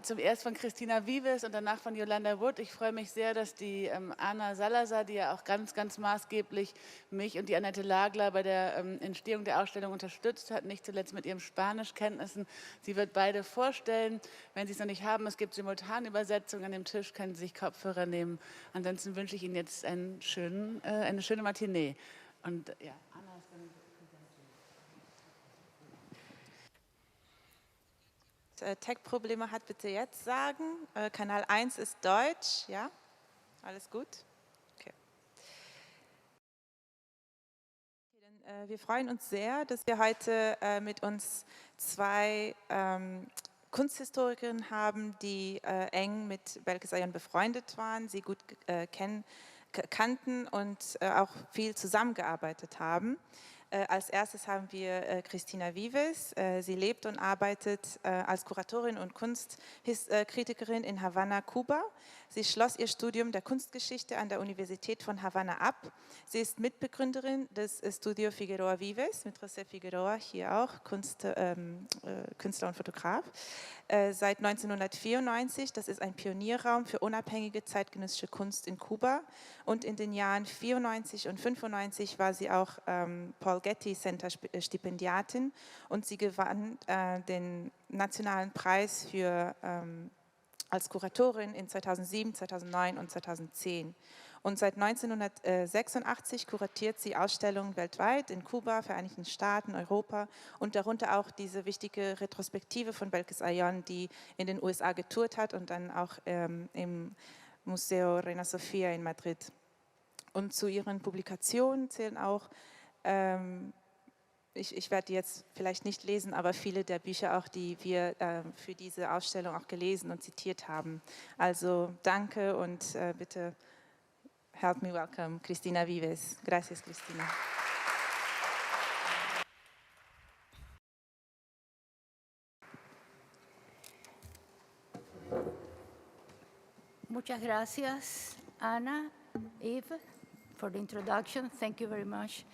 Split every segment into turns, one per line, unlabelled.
Zuerst von Christina Vives und danach von Yolanda Wood. Ich freue mich sehr, dass die Anna Salazar, die ja auch ganz, ganz maßgeblich mich und die Annette Lagler bei der Entstehung der Ausstellung unterstützt hat, nicht zuletzt mit ihren Spanischkenntnissen. Sie wird beide vorstellen. Wenn Sie es noch nicht haben, es gibt Simultanübersetzungen an dem Tisch, können Sie sich Kopfhörer nehmen. Ansonsten wünsche ich Ihnen jetzt eine schöne Matinee. Und ja, Anna ist dann
Tech-Probleme hat, bitte jetzt sagen. Kanal 1 ist Deutsch, ja? Alles gut? Okay. Wir freuen uns sehr, dass wir heute mit uns zwei Kunsthistorikerinnen haben, die eng mit Belkis Ayan befreundet waren, sie gut kannten und auch viel zusammengearbeitet haben. Als erstes haben wir Christina Vives. Sie lebt und arbeitet als Kuratorin und Kunstkritikerin in Havanna, Kuba. Sie schloss ihr Studium der Kunstgeschichte an der Universität von Havanna ab. Sie ist Mitbegründerin des Studio Figueroa Vives mit José Figueroa, hier auch Künstler und Fotograf. Seit 1994, das ist ein Pionierraum für unabhängige zeitgenössische Kunst in Kuba. Und in den Jahren 94 und 95 war sie auch Paul Getty Center Stipendiatin und sie gewann den nationalen Preis für, als Kuratorin in 2007, 2009 und 2010. Und seit 1986 kuratiert sie Ausstellungen weltweit in Kuba, Vereinigten Staaten, Europa und darunter auch diese wichtige Retrospektive von Belkis Ayan, die in den USA getourt hat und dann auch im Museo Reina Sofía in Madrid. Und zu ihren Publikationen zählen auch, ich werde jetzt vielleicht nicht lesen, aber viele der Bücher auch, die wir für diese Ausstellung auch gelesen und zitiert haben. Also danke und bitte help me welcome Christina Vives. Gracias, Christina.
Muchas gracias, Anna, Eve, for the introduction. Thank you very much.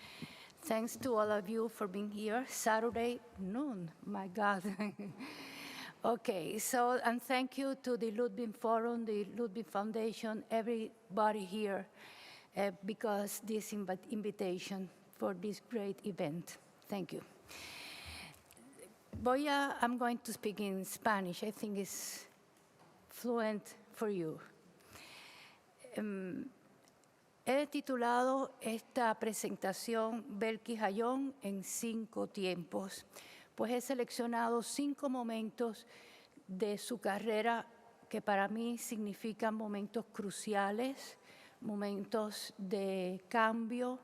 Thanks to all of you for being here. Saturday noon, my God. Okay, so, and thank you to the Ludwig Forum, the Ludwig Foundation, everybody here, because this invitation for this great event. Thank you. I'm going to speak in Spanish. I think it's fluent for you. He titulado esta presentación Belkis Ayan en 5 tiempos, pues he seleccionado 5 momentos de su carrera que para mí significan momentos cruciales, momentos de cambio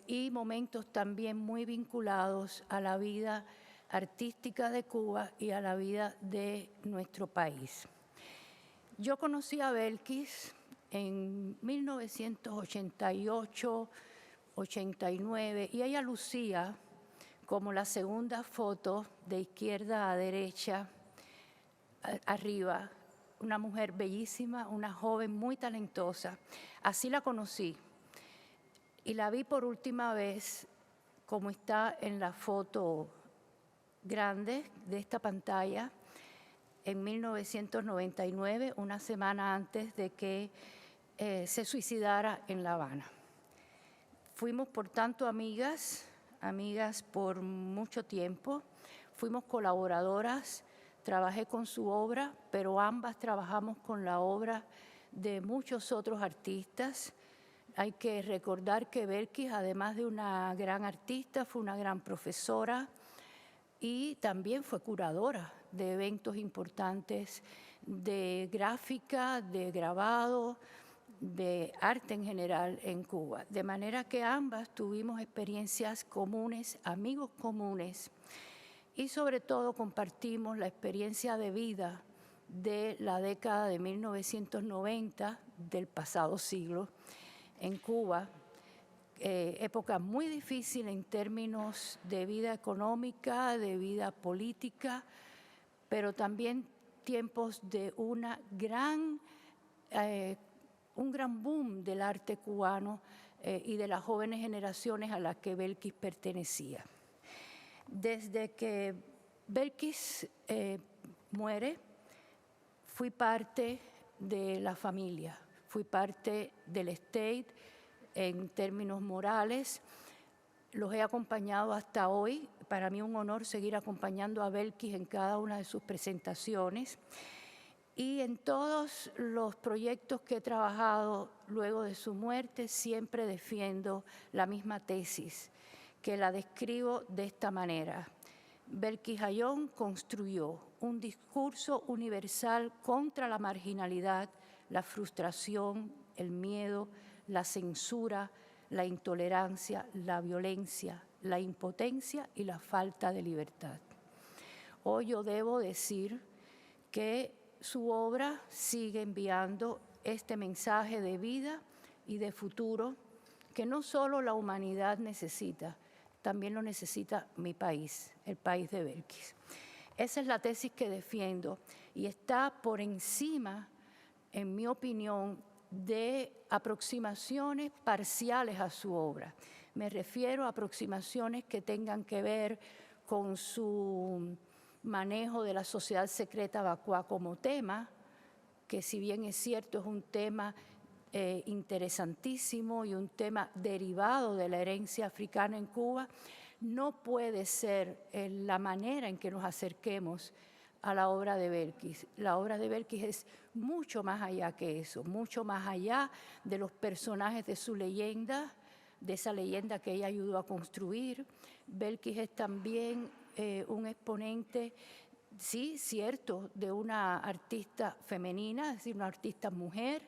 y momentos también muy vinculados a la vida artística de Cuba y a la vida de nuestro país. Yo conocí a Belkis en 1988, 89, y ella lucía como la segunda foto de izquierda a derecha, arriba, una mujer bellísima, una joven muy talentosa. Así la conocí y la vi por última vez como está en la foto grande de esta pantalla en 1999, una semana antes de que se suicidara en La Habana. Fuimos, por tanto, amigas por mucho tiempo, fuimos colaboradoras, trabajé con su obra, pero ambas trabajamos con la obra de muchos otros artistas. Hay que recordar que Belkis, además de una gran artista, fue una gran profesora y también fue curadora de eventos importantes de gráfica, de grabado, de arte en general en Cuba. De manera que ambas tuvimos experiencias comunes, amigos comunes, y sobre todo compartimos la experiencia de vida de la década de 1990 del pasado siglo en Cuba, época muy difícil en términos de vida económica, de vida política, pero también tiempos de un gran boom del arte cubano y de las jóvenes generaciones a las que Belkis pertenecía. Desde que Belkis muere fui parte de la familia, fui parte del State en términos morales. Los he acompañado hasta hoy. Para mí un honor seguir acompañando a Belkis en cada una de sus presentaciones. Y en todos los proyectos que he trabajado luego de su muerte, siempre defiendo la misma tesis, que la describo de esta manera. Belkis Ayón construyó un discurso universal contra la marginalidad, la frustración, el miedo, la censura, la intolerancia, la violencia, la impotencia y la falta de libertad. Hoy yo debo decir que su obra sigue enviando este mensaje de vida y de futuro que no solo la humanidad necesita, también lo necesita mi país, el país de Belkis. Esa es la tesis que defiendo y está por encima, en mi opinión, de aproximaciones parciales a su obra. Me refiero a aproximaciones que tengan que ver con su manejo de la sociedad secreta vacua como tema, que si bien es cierto es un tema interesantísimo y un tema derivado de la herencia africana en Cuba, no puede ser la manera en que nos acerquemos a la obra de Belkis. La obra de Belkis es mucho más allá que eso, mucho más allá de los personajes de su leyenda, de esa leyenda que ella ayudó a construir. Belkis es también un exponente, sí, cierto, de una artista femenina, es decir, una artista mujer,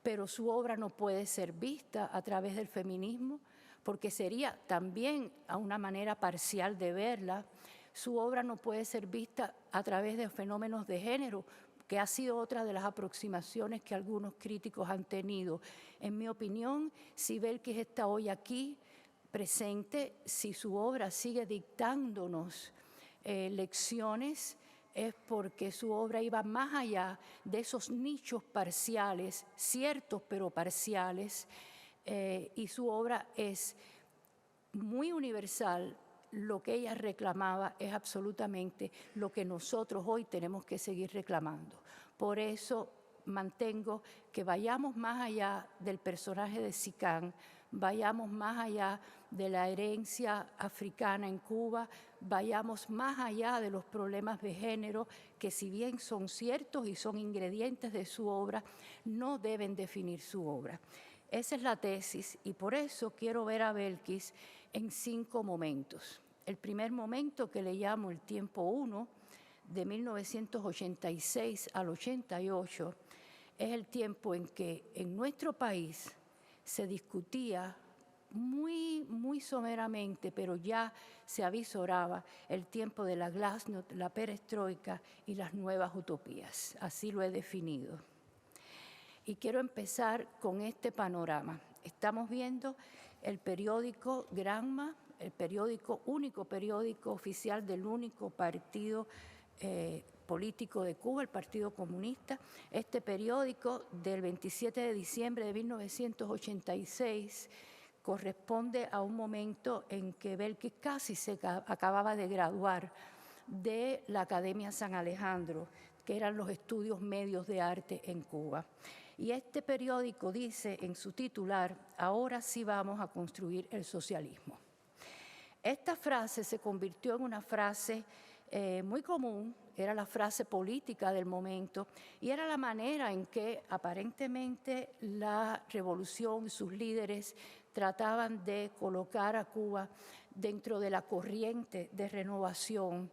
pero su obra no puede ser vista a través del feminismo, porque sería también a una manera parcial de verla. Su obra no puede ser vista a través de fenómenos de género, que ha sido otra de las aproximaciones que algunos críticos han tenido. En mi opinión, si Belkis está hoy aquí presente, si su obra sigue dictándonos lecciones, es porque su obra iba más allá de esos nichos parciales, ciertos pero parciales, y su obra es muy universal. Lo que ella reclamaba es absolutamente lo que nosotros hoy tenemos que seguir reclamando. Por eso mantengo que vayamos más allá del personaje de Sicán, vayamos más allá de la herencia africana en Cuba, vayamos más allá de los problemas de género, que si bien son ciertos y son ingredientes de su obra, no deben definir su obra. Esa es la tesis y por eso quiero ver a Belkis en 5 momentos. El primer momento, que le llamo el tiempo 1, de 1986 al 88, es el tiempo en que en nuestro país se discutía muy someramente, pero ya se avisoraba el tiempo de la glasnost, la perestroika y las nuevas utopías. Así lo he definido. Y quiero empezar con este panorama. Estamos viendo el periódico Granma, el único periódico oficial del único partido político de Cuba, el Partido Comunista. Este periódico del 27 de diciembre de 1986 corresponde a un momento en que Belkis casi se acababa de graduar de la Academia San Alejandro, que eran los estudios medios de arte en Cuba. Y este periódico dice en su titular: ahora sí vamos a construir el socialismo. Esta frase se convirtió en una frase muy común, era la frase política del momento y era la manera en que aparentemente la revolución y sus líderes trataban de colocar a Cuba dentro de la corriente de renovación,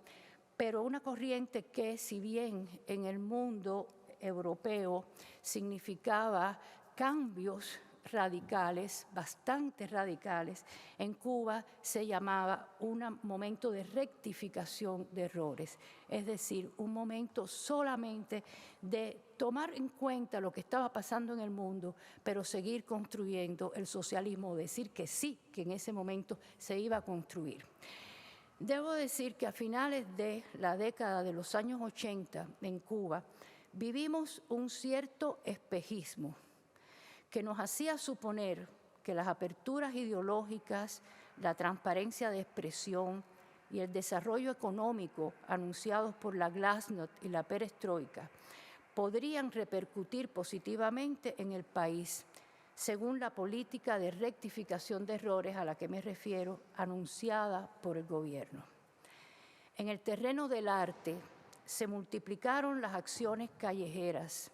pero una corriente que, si bien en el mundo europeo significaba cambios radicales, bastante radicales, en Cuba se llamaba un momento de rectificación de errores, es decir, un momento solamente de tomar en cuenta lo que estaba pasando en el mundo, pero seguir construyendo el socialismo, decir que sí, que en ese momento se iba a construir. Debo decir que a finales de la década de los años 80 en Cuba vivimos un cierto espejismo que nos hacía suponer que las aperturas ideológicas, la transparencia de expresión y el desarrollo económico anunciados por la glasnost y la perestroika podrían repercutir positivamente en el país, según la política de rectificación de errores a la que me refiero, anunciada por el gobierno. En el terreno del arte se multiplicaron las acciones callejeras,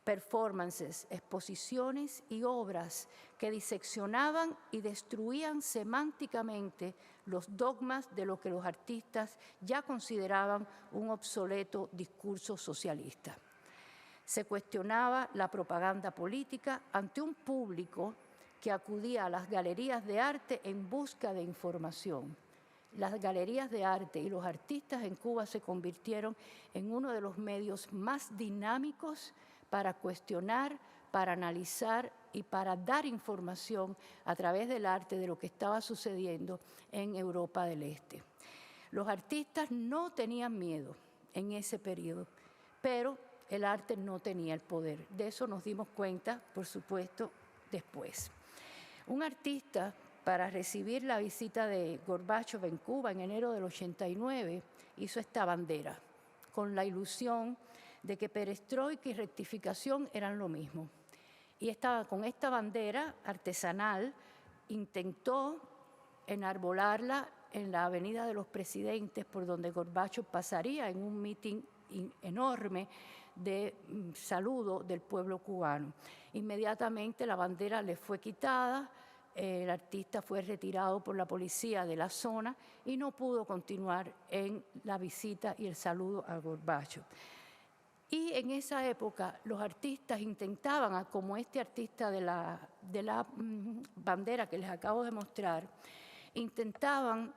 performances, exposiciones y obras que diseccionaban y destruían semánticamente los dogmas de lo que los artistas ya consideraban un obsoleto discurso socialista. Se cuestionaba la propaganda política ante un público que acudía a las galerías de arte en busca de información. Las galerías de arte y los artistas en Cuba se convirtieron en uno de los medios más dinámicos para cuestionar, para analizar y para dar información a través del arte de lo que estaba sucediendo en Europa del Este. Los artistas no tenían miedo en ese periodo, pero el arte no tenía el poder. De eso nos dimos cuenta, por supuesto, después. Un artista, para recibir la visita de Gorbachov en Cuba en enero del 89, hizo esta bandera, con la ilusión de que perestroika y rectificación eran lo mismo. Y con esta bandera artesanal intentó enarbolarla en la Avenida de los Presidentes, por donde Gorbachov pasaría en un mitin enorme de saludo del pueblo cubano. Inmediatamente la bandera le fue quitada, el artista fue retirado por la policía de la zona y no pudo continuar en la visita y el saludo a Gorbachov. Y en esa época los artistas intentaban, como este artista de la bandera que les acabo de mostrar, intentaban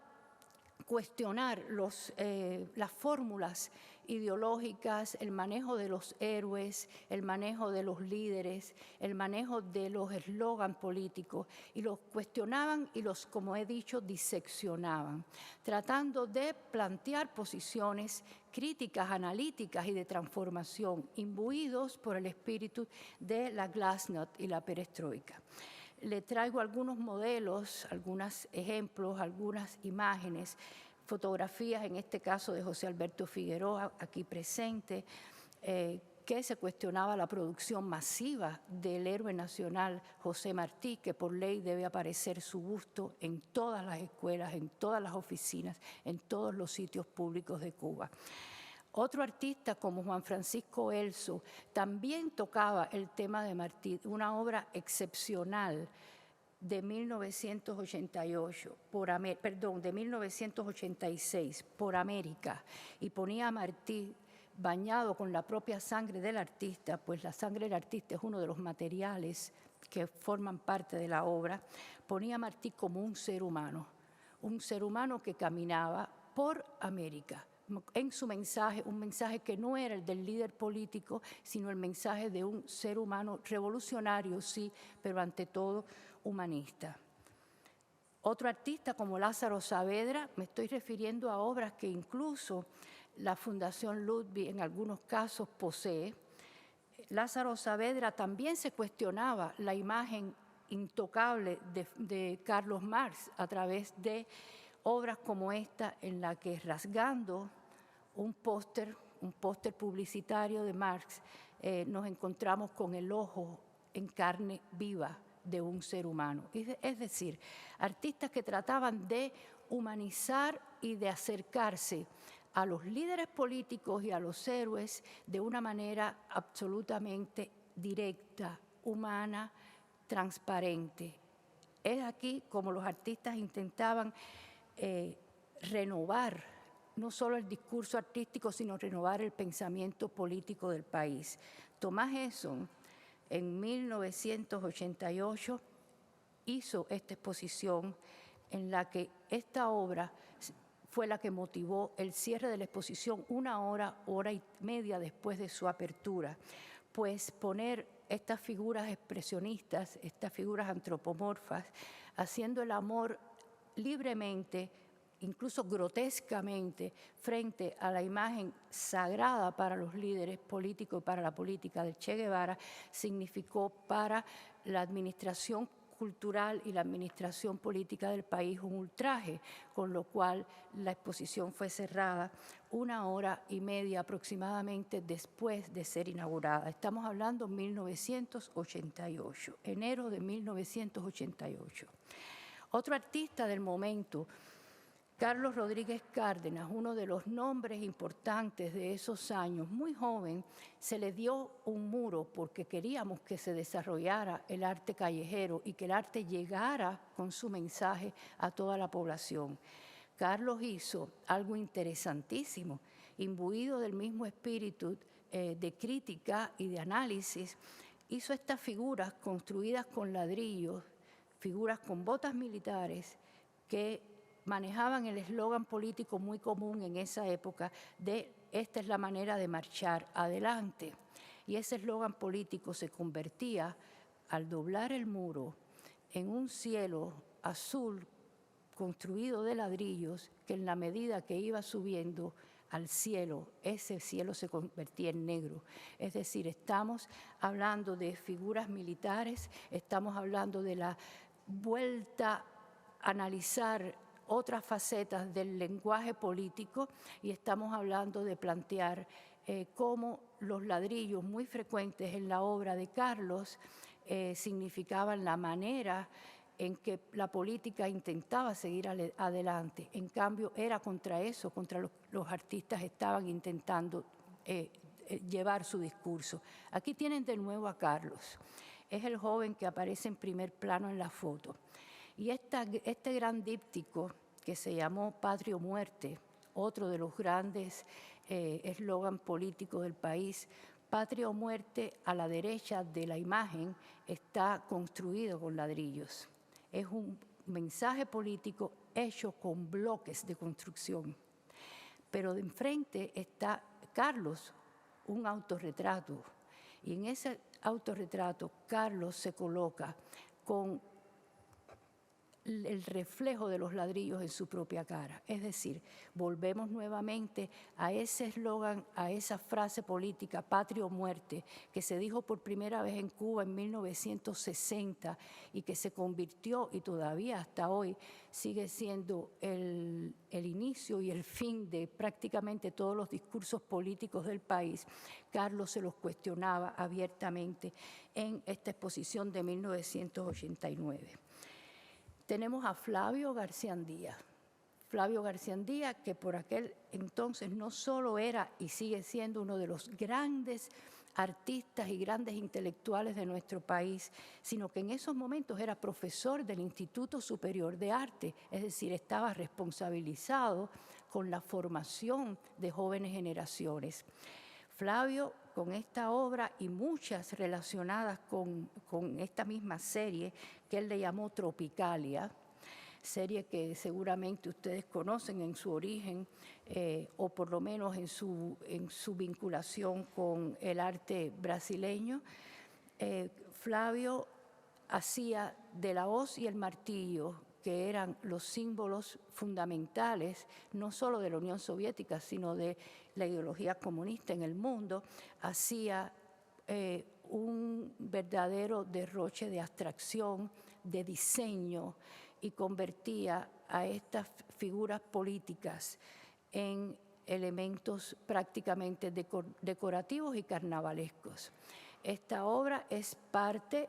cuestionar las fórmulas ideológicas, el manejo de los héroes, el manejo de los líderes, el manejo de los eslogans políticos, y los cuestionaban y los, como he dicho, diseccionaban, tratando de plantear posiciones críticas, analíticas y de transformación, imbuidos por el espíritu de la glasnost y la perestroika. Le traigo algunos modelos, algunos ejemplos, algunas imágenes, fotografías, en este caso de José Alberto Figueroa, aquí presente, que se cuestionaba la producción masiva del héroe nacional José Martí, que por ley debe aparecer su busto en todas las escuelas, en todas las oficinas, en todos los sitios públicos de Cuba. Otro artista como Juan Francisco Elso también tocaba el tema de Martí, una obra excepcional de 1986 por América, y ponía a Martí bañado con la propia sangre del artista, pues la sangre del artista es uno de los materiales que forman parte de la obra. Ponía a Martí como un ser humano que caminaba por América, en su mensaje, un mensaje que no era el del líder político, sino el mensaje de un ser humano revolucionario, sí, pero ante todo humanista. Otro artista como Lázaro Saavedra, me estoy refiriendo a obras que incluso la Fundación Ludwig en algunos casos posee. Lázaro Saavedra también se cuestionaba la imagen intocable de Carlos Marx a través de obras como esta, en la que rasgando un póster publicitario de Marx, nos encontramos con el ojo en carne viva de un ser humano. Es decir, artistas que trataban de humanizar y de acercarse a los líderes políticos y a los héroes de una manera absolutamente directa, humana, transparente. Es aquí como los artistas intentaban renovar no solo el discurso artístico, sino renovar el pensamiento político del país. Thomas Edison, en 1988, hizo esta exposición en la que esta obra fue la que motivó el cierre de la exposición una hora y media después de su apertura, pues poner estas figuras expresionistas, estas figuras antropomorfas, haciendo el amor libremente, incluso grotescamente, frente a la imagen sagrada para los líderes políticos y para la política de Che Guevara, significó para la administración cultural y la administración política del país un ultraje, con lo cual la exposición fue cerrada 1 hora y media aproximadamente después de ser inaugurada. Estamos hablando de 1988, enero de 1988. Otro artista del momento, Carlos Rodríguez Cárdenas, uno de los nombres importantes de esos años, muy joven, se le dio un muro porque queríamos que se desarrollara el arte callejero y que el arte llegara con su mensaje a toda la población. Carlos hizo algo interesantísimo, imbuido del mismo espíritu de crítica y de análisis, hizo estas figuras construidas con ladrillos, figuras con botas militares que manejaban el eslogan político muy común en esa época de esta es la manera de marchar adelante. Y ese eslogan político se convertía, al doblar el muro, en un cielo azul construido de ladrillos que en la medida que iba subiendo al cielo, ese cielo se convertía en negro. Es decir, estamos hablando de figuras militares, estamos hablando de la vuelta a analizar otras facetas del lenguaje político y estamos hablando de plantear cómo los ladrillos muy frecuentes en la obra de Carlos significaban la manera en que la política intentaba seguir adelante. En cambio, era contra eso, contra los artistas estaban intentando llevar su discurso. Aquí tienen de nuevo a Carlos. Es el joven que aparece en primer plano en la foto. Y este gran díptico que se llamó Patria o Muerte, otro de los grandes eslogan políticos del país, Patria o Muerte, a la derecha de la imagen está construido con ladrillos. Es un mensaje político hecho con bloques de construcción. Pero de enfrente está Carlos, un autorretrato. Y en ese autorretrato Carlos se coloca con el reflejo de los ladrillos en su propia cara. Es decir, volvemos nuevamente a ese eslogan, a esa frase política, patria o muerte, que se dijo por primera vez en Cuba en 1960 y que se convirtió, y todavía hasta hoy sigue siendo el inicio y el fin de prácticamente todos los discursos políticos del país. Carlos se los cuestionaba abiertamente en esta exposición de 1989. Tenemos a Flavio García-Andía. Flavio García-Andía, que por aquel entonces no solo era y sigue siendo uno de los grandes artistas y grandes intelectuales de nuestro país, sino que en esos momentos era profesor del Instituto Superior de Arte, es decir, estaba responsabilizado con la formación de jóvenes generaciones. Flavio, con esta obra y muchas relacionadas con esta misma serie que él le llamó Tropicalia, serie que seguramente ustedes conocen en su origen o por lo menos en su vinculación con el arte brasileño. Flavio hacía de la hoz y el martillo, que eran los símbolos fundamentales, no solo de la Unión Soviética, sino de la ideología comunista en el mundo, hacía un verdadero derroche de abstracción, de diseño, y convertía a estas figuras políticas en elementos prácticamente decorativos y carnavalescos. Esta obra es parte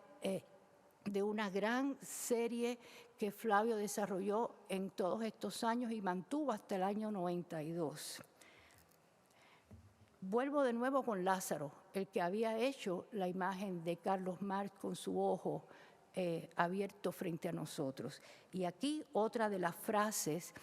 de una gran serie que Flavio desarrolló en todos estos años y mantuvo hasta el año 92. Vuelvo de nuevo con Lázaro, el que había hecho la imagen de Carlos Marx con su ojo abierto frente a nosotros. Y aquí otra de las frases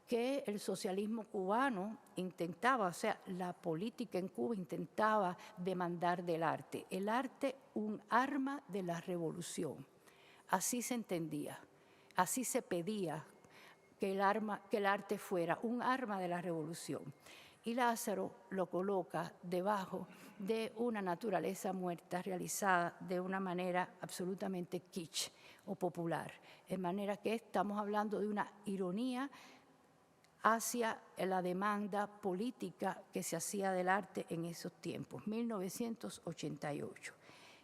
que el socialismo cubano intentaba, o sea, la política en Cuba intentaba demandar del arte. El arte, un arma de la revolución. Así se entendía, así se pedía que el arte fuera un arma de la revolución. Y Lázaro lo coloca debajo de una naturaleza muerta realizada de una manera absolutamente kitsch o popular. De manera que estamos hablando de una ironía hacia la demanda política que se hacía del arte en esos tiempos, 1988.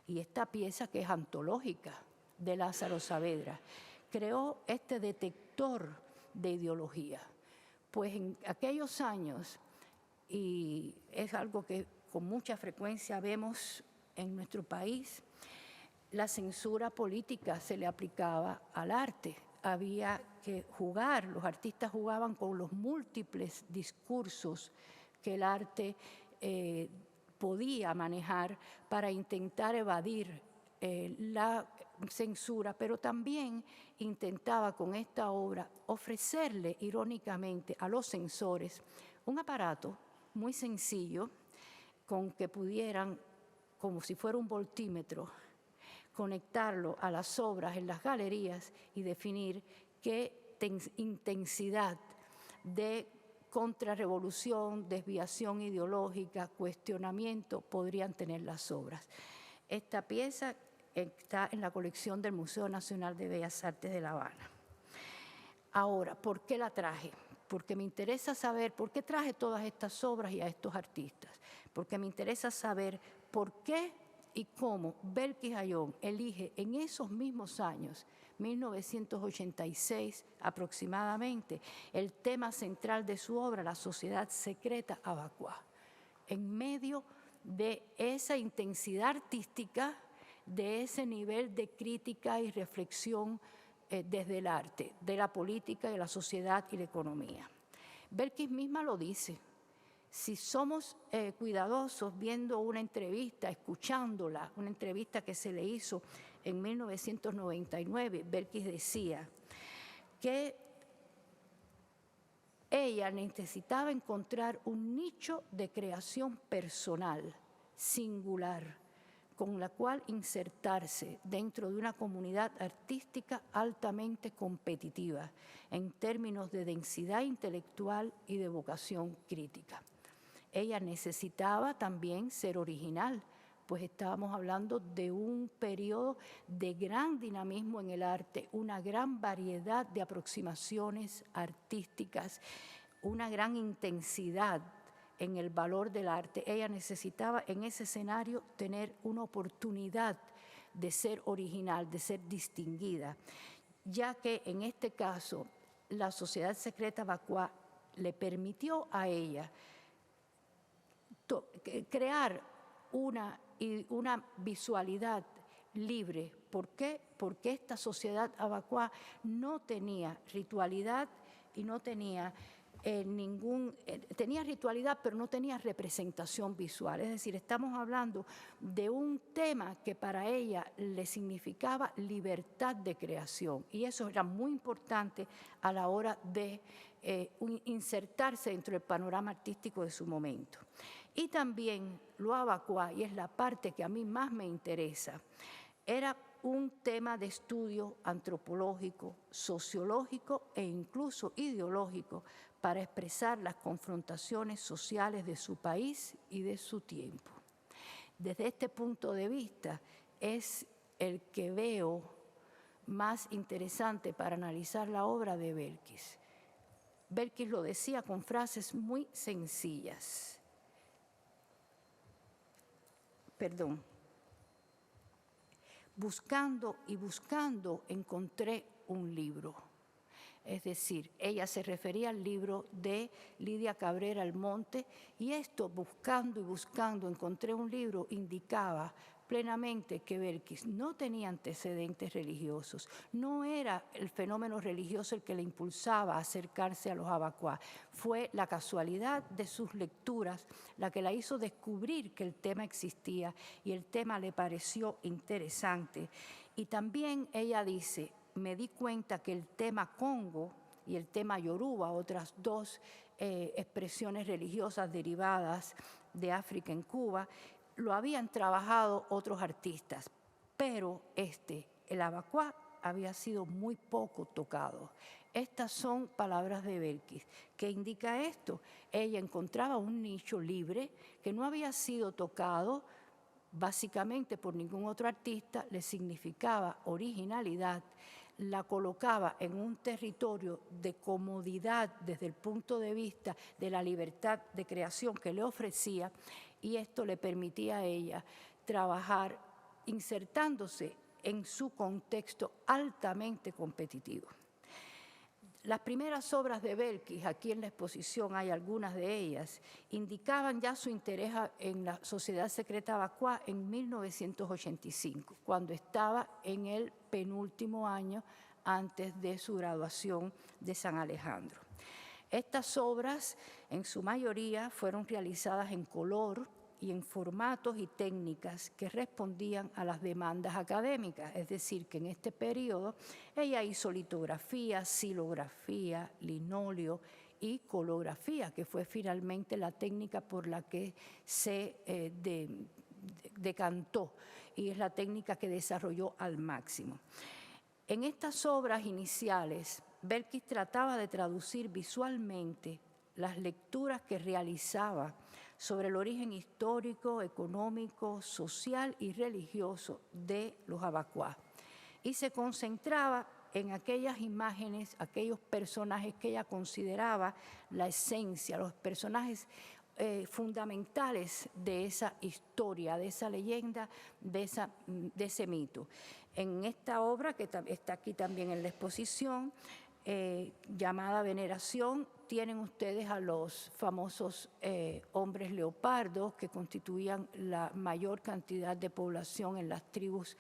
Y esta pieza que es antológica, de Lázaro Saavedra. Creó este detector de ideología. Pues en aquellos años, y es algo que con mucha frecuencia vemos en nuestro país, la censura política se le aplicaba al arte. Había que jugar, los artistas jugaban con los múltiples discursos que el arte podía manejar para intentar evadir la censura, pero también intentaba con esta obra ofrecerle irónicamente a los censores un aparato muy sencillo con que pudieran, como si fuera un voltímetro, conectarlo a las obras en las galerías y definir qué intensidad de contrarrevolución, desviación ideológica, cuestionamiento podrían tener las obras. Esta pieza está en la colección del Museo Nacional de Bellas Artes de La Habana. Ahora, ¿por qué la traje? Porque me interesa saber por qué traje todas estas obras y a estos artistas. Porque me interesa saber por qué y cómo Belkis Ayllón elige en esos mismos años, 1986 aproximadamente, el tema central de su obra, la sociedad secreta Abacuá, en medio de esa intensidad artística, de ese nivel de crítica y reflexión desde el arte, de la política, de la sociedad y la economía. Belkis misma lo dice. Si somos cuidadosos viendo una entrevista, escuchándola, una entrevista que se le hizo en 1999, Belkis decía que ella necesitaba encontrar un nicho de creación personal, singular, con la cual insertarse dentro de una comunidad artística altamente competitiva en términos de densidad intelectual y de vocación crítica. Ella necesitaba también ser original, pues estábamos hablando de un periodo de gran dinamismo en el arte, una gran variedad de aproximaciones artísticas, una gran intensidad en el valor del arte. Ella necesitaba en ese escenario tener una oportunidad de ser original, de ser distinguida, ya que en este caso la Sociedad Secreta Abacuá le permitió a ella crear una visualidad libre. ¿Por qué? Porque esta sociedad Abacuá no tenía ritualidad y no tenía tenía ritualidad, pero no tenía representación visual. Es decir, estamos hablando de un tema que para ella le significaba libertad de creación, y eso era muy importante a la hora de insertarse dentro del panorama artístico de su momento. Y también lo Abacuá, y es la parte que a mí más me interesa, era un tema de estudio antropológico, sociológico e incluso ideológico para expresar las confrontaciones sociales de su país y de su tiempo. Desde este punto de vista es el que veo más interesante para analizar la obra de Belkis. Belkis lo decía con frases muy sencillas. Buscando y buscando encontré un libro. Es decir, ella se refería al libro de Lidia Cabrera Almonte, y esto, buscando y buscando, encontré un libro, indicaba plenamente que Belkis no tenía antecedentes religiosos, no era el fenómeno religioso el que le impulsaba a acercarse a los Abacuá, fue la casualidad de sus lecturas la que la hizo descubrir que el tema existía y el tema le pareció interesante. Y también ella dice: me di cuenta que el tema Congo y el tema Yoruba, otras dos expresiones religiosas derivadas de África en Cuba, lo habían trabajado otros artistas, pero el Abacuá, había sido muy poco tocado. Estas son palabras de Belkis. ¿Qué indica esto? Ella encontraba un nicho libre que no había sido tocado básicamente por ningún otro artista, le significaba originalidad, la colocaba en un territorio de comodidad desde el punto de vista de la libertad de creación que le ofrecía, y esto le permitía a ella trabajar insertándose en su contexto altamente competitivo. Las primeras obras de Belkis, aquí en la exposición hay algunas de ellas, indicaban ya su interés en la Sociedad Secreta Vacua en 1985, cuando estaba en el penúltimo año antes de su graduación de San Alejandro. Estas obras, en su mayoría, fueron realizadas en color y en formatos y técnicas que respondían a las demandas académicas, es decir, que en este periodo ella hizo litografía, xilografía, linóleo y colografía, que fue finalmente la técnica por la que se decantó y es la técnica que desarrolló al máximo. En estas obras iniciales, Belkis trataba de traducir visualmente las lecturas que realizaba sobre el origen histórico, económico, social y religioso de los abacuá. Y se concentraba en aquellas imágenes, aquellos personajes que ella consideraba la esencia, los personajes fundamentales de esa historia, de esa leyenda, de ese mito. En esta obra, que está aquí también en la exposición, llamada Veneración, tienen ustedes a los famosos hombres leopardos que constituían la mayor cantidad de población en las tribus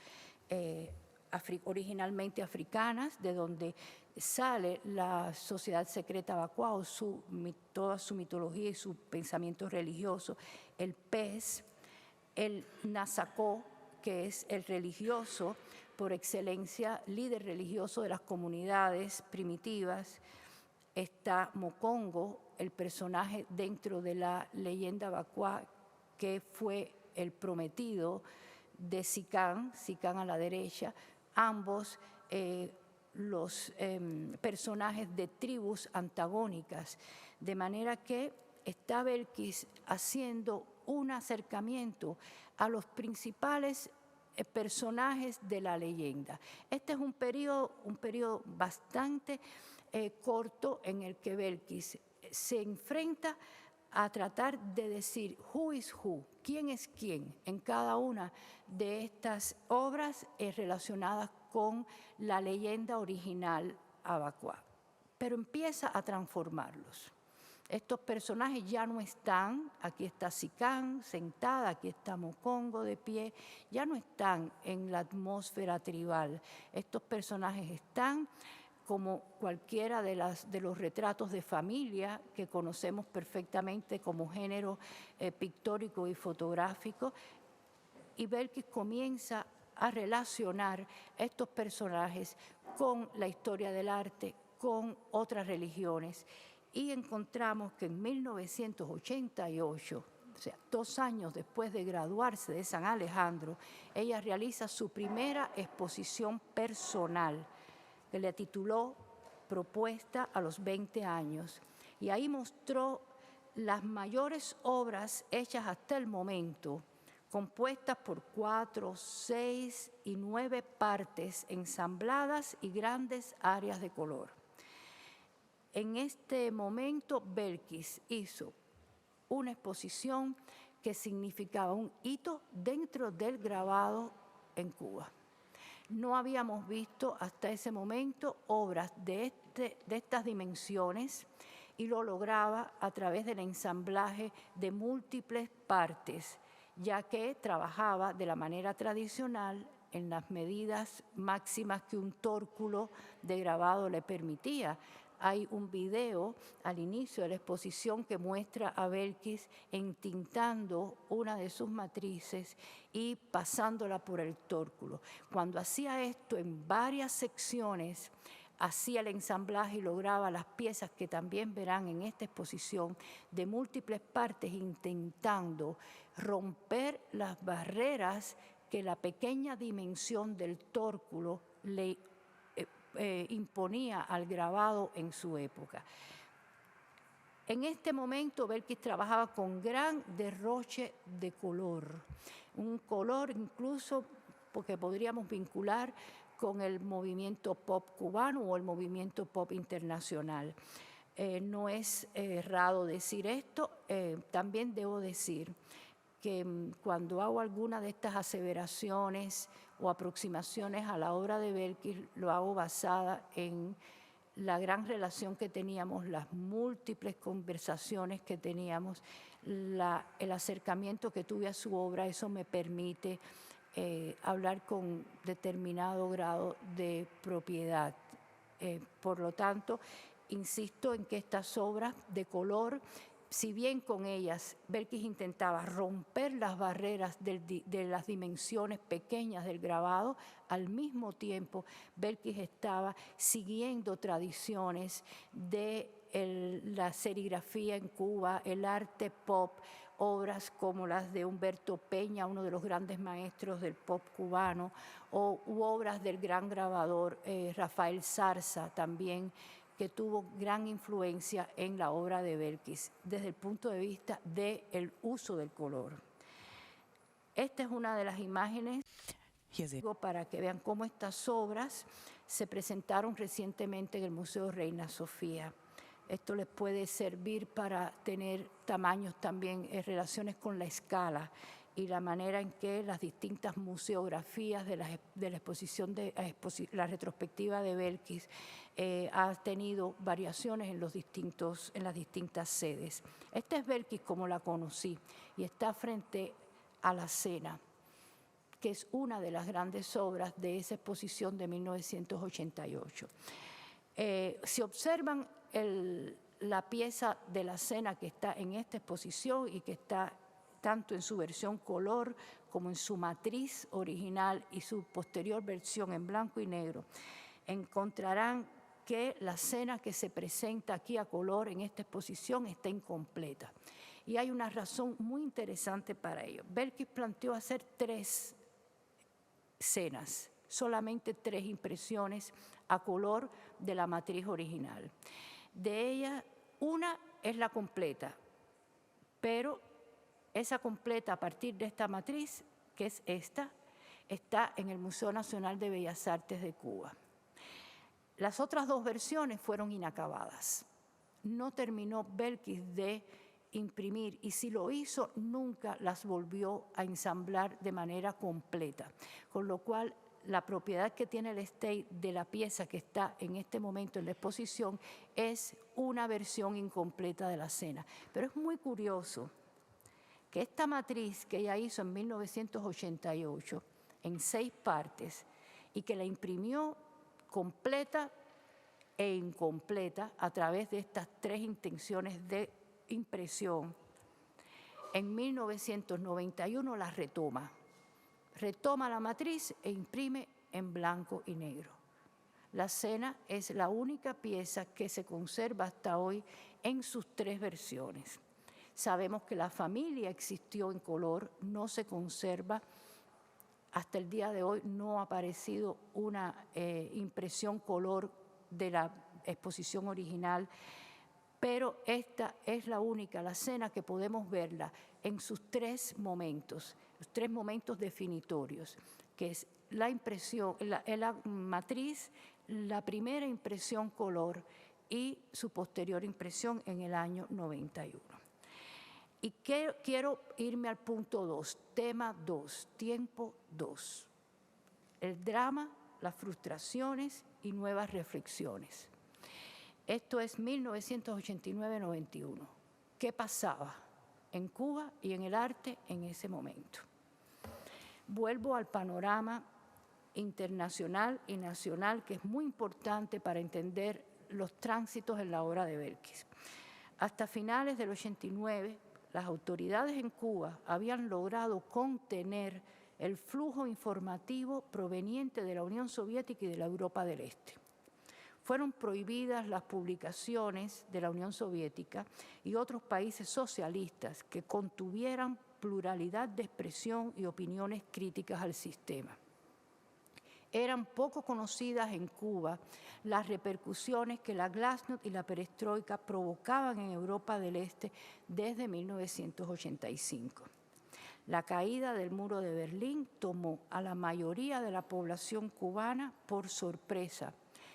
originalmente africanas, de donde sale la Sociedad Secreta Vacua, toda su mitología y su pensamiento religioso, el pez, el Nasacó, que es el religioso por excelencia, líder religioso de las comunidades primitivas. Está Mokongo, el personaje dentro de la leyenda Vacua, que fue el prometido de Sicán a la derecha, ambos los personajes de tribus antagónicas, de manera que está Belkis haciendo un acercamiento a los principales personajes de la leyenda. Este es un periodo bastante corto en el que Belkis se enfrenta a tratar de decir who is who, quién es quién en cada una de estas obras relacionadas con la leyenda original abacua. Pero empieza a transformarlos. Estos personajes ya no están, aquí está Sicán sentada, aquí está Mokongo de pie, ya no están en la atmósfera tribal. Estos personajes están como cualquiera de los retratos de familia que conocemos perfectamente como género pictórico y fotográfico, y Belkis comienza a relacionar estos personajes con la historia del arte, con otras religiones, y encontramos que en 1988, o sea, 2 años después de graduarse de San Alejandro, ella realiza su primera exposición personal, que le tituló Propuesta a los 20 años. Y ahí mostró las mayores obras hechas hasta el momento, compuestas por 4, 6 y 9 partes ensambladas y grandes áreas de color. En este momento, Belkis hizo una exposición que significaba un hito dentro del grabado en Cuba. No habíamos visto hasta ese momento obras de estas dimensiones, y lo lograba a través del ensamblaje de múltiples partes, ya que trabajaba de la manera tradicional en las medidas máximas que un tórculo de grabado le permitía. Hay un video al inicio de la exposición que muestra a Belkis entintando una de sus matrices y pasándola por el tórculo. Cuando hacía esto en varias secciones, hacía el ensamblaje y lograba las piezas que también verán en esta exposición de múltiples partes, intentando romper las barreras que la pequeña dimensión del tórculo le imponía al grabado en su época. En este momento, Belkis trabajaba con gran derroche de color, un color incluso porque podríamos vincular con el movimiento pop cubano o el movimiento pop internacional. No es errado decir esto. También debo decir que cuando hago alguna de estas aseveraciones o aproximaciones a la obra de Belkis, lo hago basada en la gran relación que teníamos, las múltiples conversaciones que teníamos, el acercamiento que tuve a su obra. Eso me permite hablar con determinado grado de propiedad. Por lo tanto, insisto en que estas obras de color, si bien con ellas Belkis intentaba romper las barreras de las dimensiones pequeñas del grabado, al mismo tiempo Belkis estaba siguiendo tradiciones de la serigrafía en Cuba, el arte pop, obras como las de Humberto Peña, uno de los grandes maestros del pop cubano, u obras del gran grabador Rafael Zarza también, que tuvo gran influencia en la obra de Belkis desde el punto de vista del uso del color. Esta es una de las imágenes para que vean cómo estas obras se presentaron recientemente en el Museo Reina Sofía. Esto les puede servir para tener tamaños también, relaciones con la escala y la manera en que las distintas museografías de la exposición la retrospectiva de Belkis ha tenido variaciones en las distintas sedes. Esta es Belkis como la conocí y está frente a la Cena, que es una de las grandes obras de esa exposición de 1988. Si observan la pieza de la Cena que está en esta exposición y que está tanto en su versión color como en su matriz original y su posterior versión en blanco y negro, encontrarán que la Cena que se presenta aquí a color en esta exposición está incompleta. Y hay una razón muy interesante para ello. Belkis planteó hacer 3 cenas, solamente 3 impresiones a color de la matriz original. De ellas, una es la completa, pero esa completa a partir de esta matriz, que es esta, está en el Museo Nacional de Bellas Artes de Cuba. Las otras 2 versiones fueron inacabadas. No terminó Belkis de imprimir y si lo hizo, nunca las volvió a ensamblar de manera completa. Con lo cual, la propiedad que tiene el estate de la pieza que está en este momento en la exposición es una versión incompleta de la Cena. Pero es muy curioso que esta matriz que ella hizo en 1988, en 6 partes, y que la imprimió completa e incompleta a través de estas 3 intenciones de impresión, en 1991 la retoma. Retoma la matriz e imprime en blanco y negro. La Cena es la única pieza que se conserva hasta hoy en sus 3 versiones. Sabemos que la familia existió en color, no se conserva. Hasta el día de hoy no ha aparecido una impresión color de la exposición original, pero esta es la única, la Cena, que podemos verla en sus 3 momentos, los 3 momentos definitorios, que es la impresión, la matriz, la primera impresión color y su posterior impresión en el año 91. Y quiero irme al punto 2, tema 2, tiempo 2. El drama, las frustraciones y nuevas reflexiones. Esto es 1989-91. ¿Qué pasaba en Cuba y en el arte en ese momento? Vuelvo al panorama internacional y nacional, que es muy importante para entender los tránsitos en la obra de Belkis. Hasta finales del 89, las autoridades en Cuba habían logrado contener el flujo informativo proveniente de la Unión Soviética y de la Europa del Este. Fueron prohibidas las publicaciones de la Unión Soviética y otros países socialistas que contuvieran pluralidad de expresión y opiniones críticas al sistema. Eran poco conocidas en Cuba las repercusiones que la glasnost y la perestroika provocaban en Europa del Este desde 1985. La caída del muro de Berlín tomó a la mayoría de la población cubana por sorpresa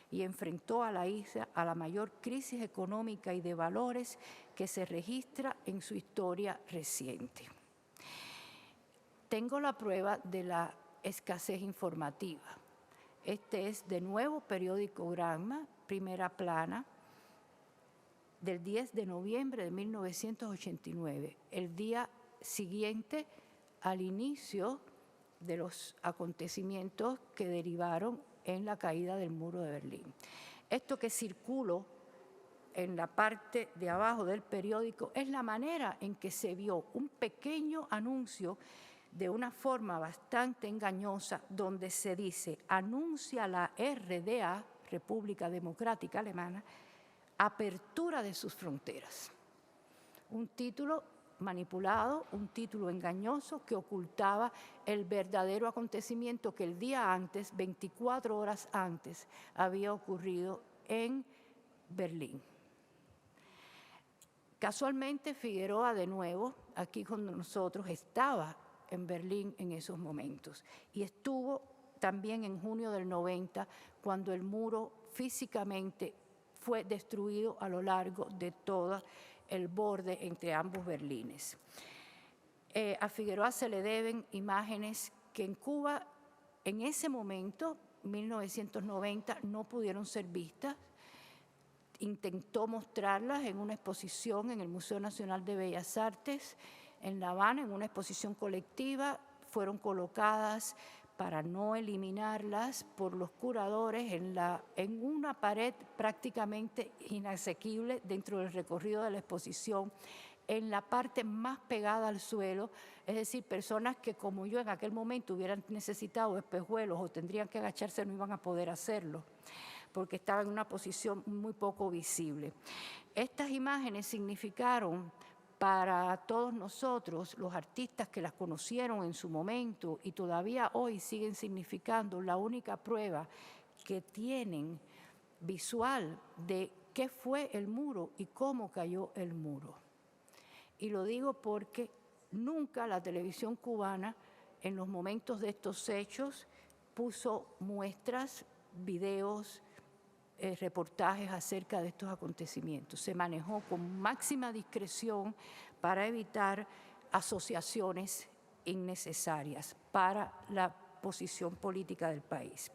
y enfrentó a la isla a la mayor crisis económica y de valores que se registra en su historia reciente. tengo la prueba de la escasez informativa. Este es de nuevo periódico Granma, primera plana, del 10 de noviembre de 1989, el día siguiente al inicio de los acontecimientos que derivaron en la caída del muro de Berlín. Esto que circuló en la parte de abajo del periódico es la manera en que se vio un pequeño anuncio de una forma bastante engañosa donde se dice, anuncia la RDA, República Democrática Alemana, apertura de sus fronteras. Un título manipulado, un título engañoso que ocultaba el verdadero acontecimiento que el día antes, 24 horas antes, había ocurrido en Berlín. Casualmente Figueroa de nuevo, aquí con nosotros, estaba en Berlín en esos momentos y estuvo también en junio del 90 cuando el muro físicamente fue destruido a lo largo de todo el borde entre ambos Berlines. A Figueroa se le deben imágenes que en Cuba en ese momento, 1990, no pudieron ser vistas. Intentó mostrarlas en una exposición en el Museo Nacional de Bellas Artes en La Habana, en una exposición colectiva. Fueron colocadas para no eliminarlas por los curadores en una pared prácticamente inasequible dentro del recorrido de la exposición, en la parte más pegada al suelo, es decir, personas que como yo en aquel momento hubieran necesitado espejuelos o tendrían que agacharse no iban a poder hacerlo, porque estaba en una posición muy poco visible. Estas imágenes significaron para todos nosotros, los artistas que las conocieron en su momento y todavía hoy siguen significando la única prueba que tienen visual de qué fue el muro y cómo cayó el muro. Y lo digo porque nunca la televisión cubana, en los momentos de estos hechos, puso muestras, videos, reportajes acerca de estos acontecimientos. Se manejó con máxima discreción para evitar asociaciones innecesarias para la posición política del país.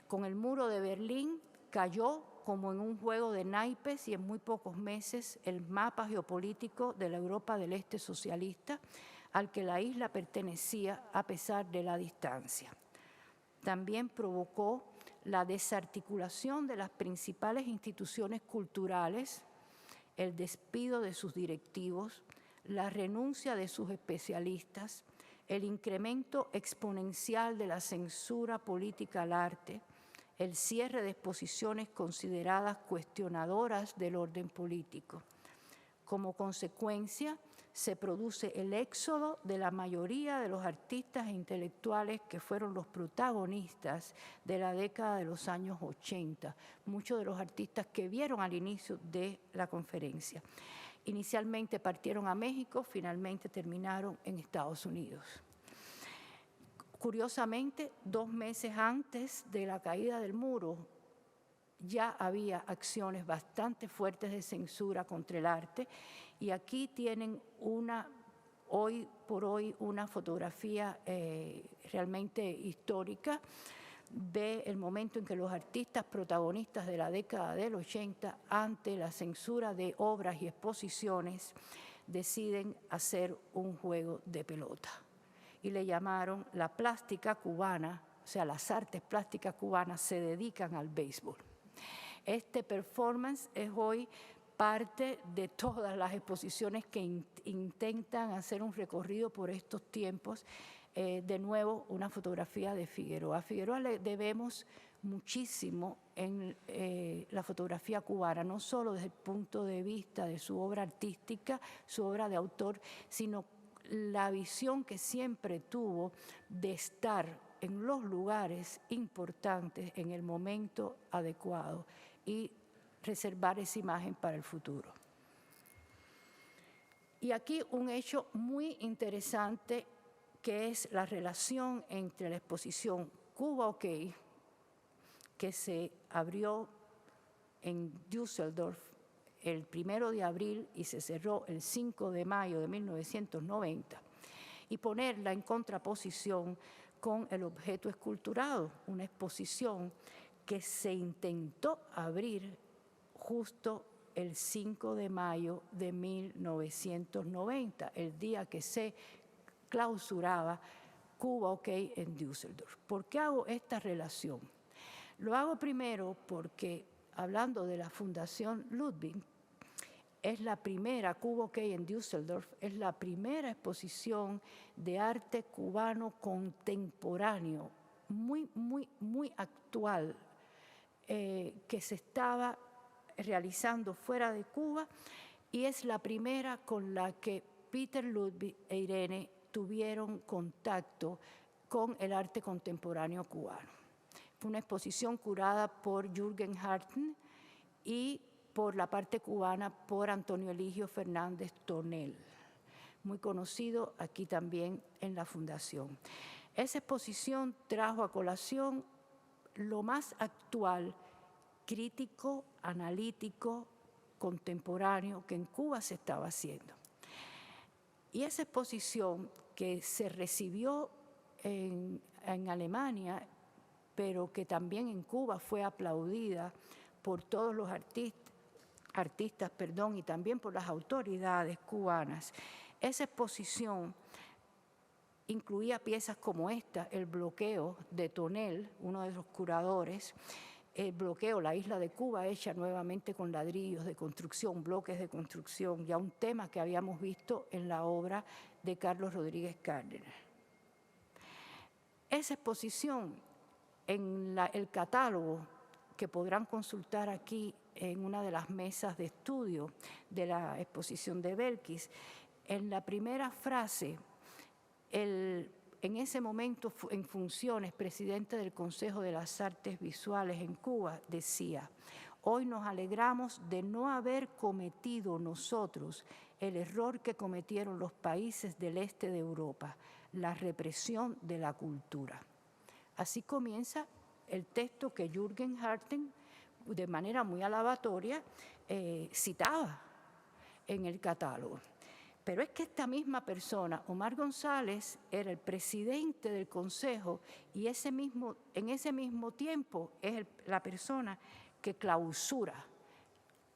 Con el muro de Berlín cayó como en un juego de naipes y en muy pocos meses el mapa geopolítico de la Europa del Este socialista al que la isla pertenecía a pesar de la distancia. También provocó la desarticulación de las principales instituciones culturales, el despido de sus directivos, la renuncia de sus especialistas, el incremento exponencial de la censura política al arte, el cierre de exposiciones consideradas cuestionadoras del orden político. Como consecuencia, se produce el éxodo de la mayoría de los artistas e intelectuales que fueron los protagonistas de la década de los años 80, muchos de los artistas que vieron al inicio de la conferencia. Inicialmente partieron a México, finalmente terminaron en Estados Unidos. Curiosamente, 2 meses antes de la caída del muro, ya había acciones bastante fuertes de censura contra el arte y aquí tienen hoy por hoy una fotografía realmente histórica del momento en que los artistas protagonistas de la década del 80, ante la censura de obras y exposiciones, deciden hacer un juego de pelota. Y le llamaron la plástica cubana, o sea, las artes plásticas cubanas se dedican al béisbol. Este performance es hoy parte de todas las exposiciones que intentan hacer un recorrido por estos tiempos. De nuevo, una fotografía de Figueroa. A Figueroa le debemos muchísimo en la fotografía cubana, no solo desde el punto de vista de su obra artística, su obra de autor, sino la visión que siempre tuvo de estar en los lugares importantes en el momento adecuado y reservar esa imagen para el futuro. Y aquí un hecho muy interesante que es la relación entre la exposición Cuba OK, que se abrió en Düsseldorf el 1 de abril y se cerró el 5 de mayo de 1990, y ponerla en contraposición con el objeto esculturado, una exposición que se intentó abrir justo el 5 de mayo de 1990, el día que se clausuraba Cuba OK en Düsseldorf. ¿Por qué hago esta relación? Lo hago primero porque, hablando de la Fundación Ludwig, es la primera, Cuba OK en Düsseldorf, es la primera exposición de arte cubano contemporáneo, muy actual, que se estaba realizando fuera de Cuba, y es la primera con la que Peter Ludwig e Irene tuvieron contacto con el arte contemporáneo cubano. Fue una exposición curada por Jürgen Harten y por la parte cubana por Antonio Eligio Fernández Tonel, muy conocido aquí también en la Fundación. Esa exposición trajo a colación lo más actual, crítico, analítico, contemporáneo que en Cuba se estaba haciendo. Y esa exposición que se recibió en Alemania, pero que también en Cuba fue aplaudida por todos los artistas, y también por las autoridades cubanas. Esa exposición incluía piezas como esta, El bloqueo de Tonel, uno de los curadores, el bloqueo, la isla de Cuba hecha nuevamente con ladrillos de construcción, bloques de construcción, ya un tema que habíamos visto en la obra de Carlos Rodríguez Cárdenas. Esa exposición, en el catálogo que podrán consultar aquí en una de las mesas de estudio de la exposición de Belkis, en la primera frase, en ese momento en funciones, presidente del Consejo de las Artes Visuales en Cuba, decía: hoy nos alegramos de no haber cometido nosotros el error que cometieron los países del este de Europa, la represión de la cultura. Así comienza el texto que Jürgen Harten, de manera muy alabatoria, citaba en el catálogo. Pero es que esta misma persona, Omar González, era el presidente del Consejo y en ese mismo tiempo es la persona que clausura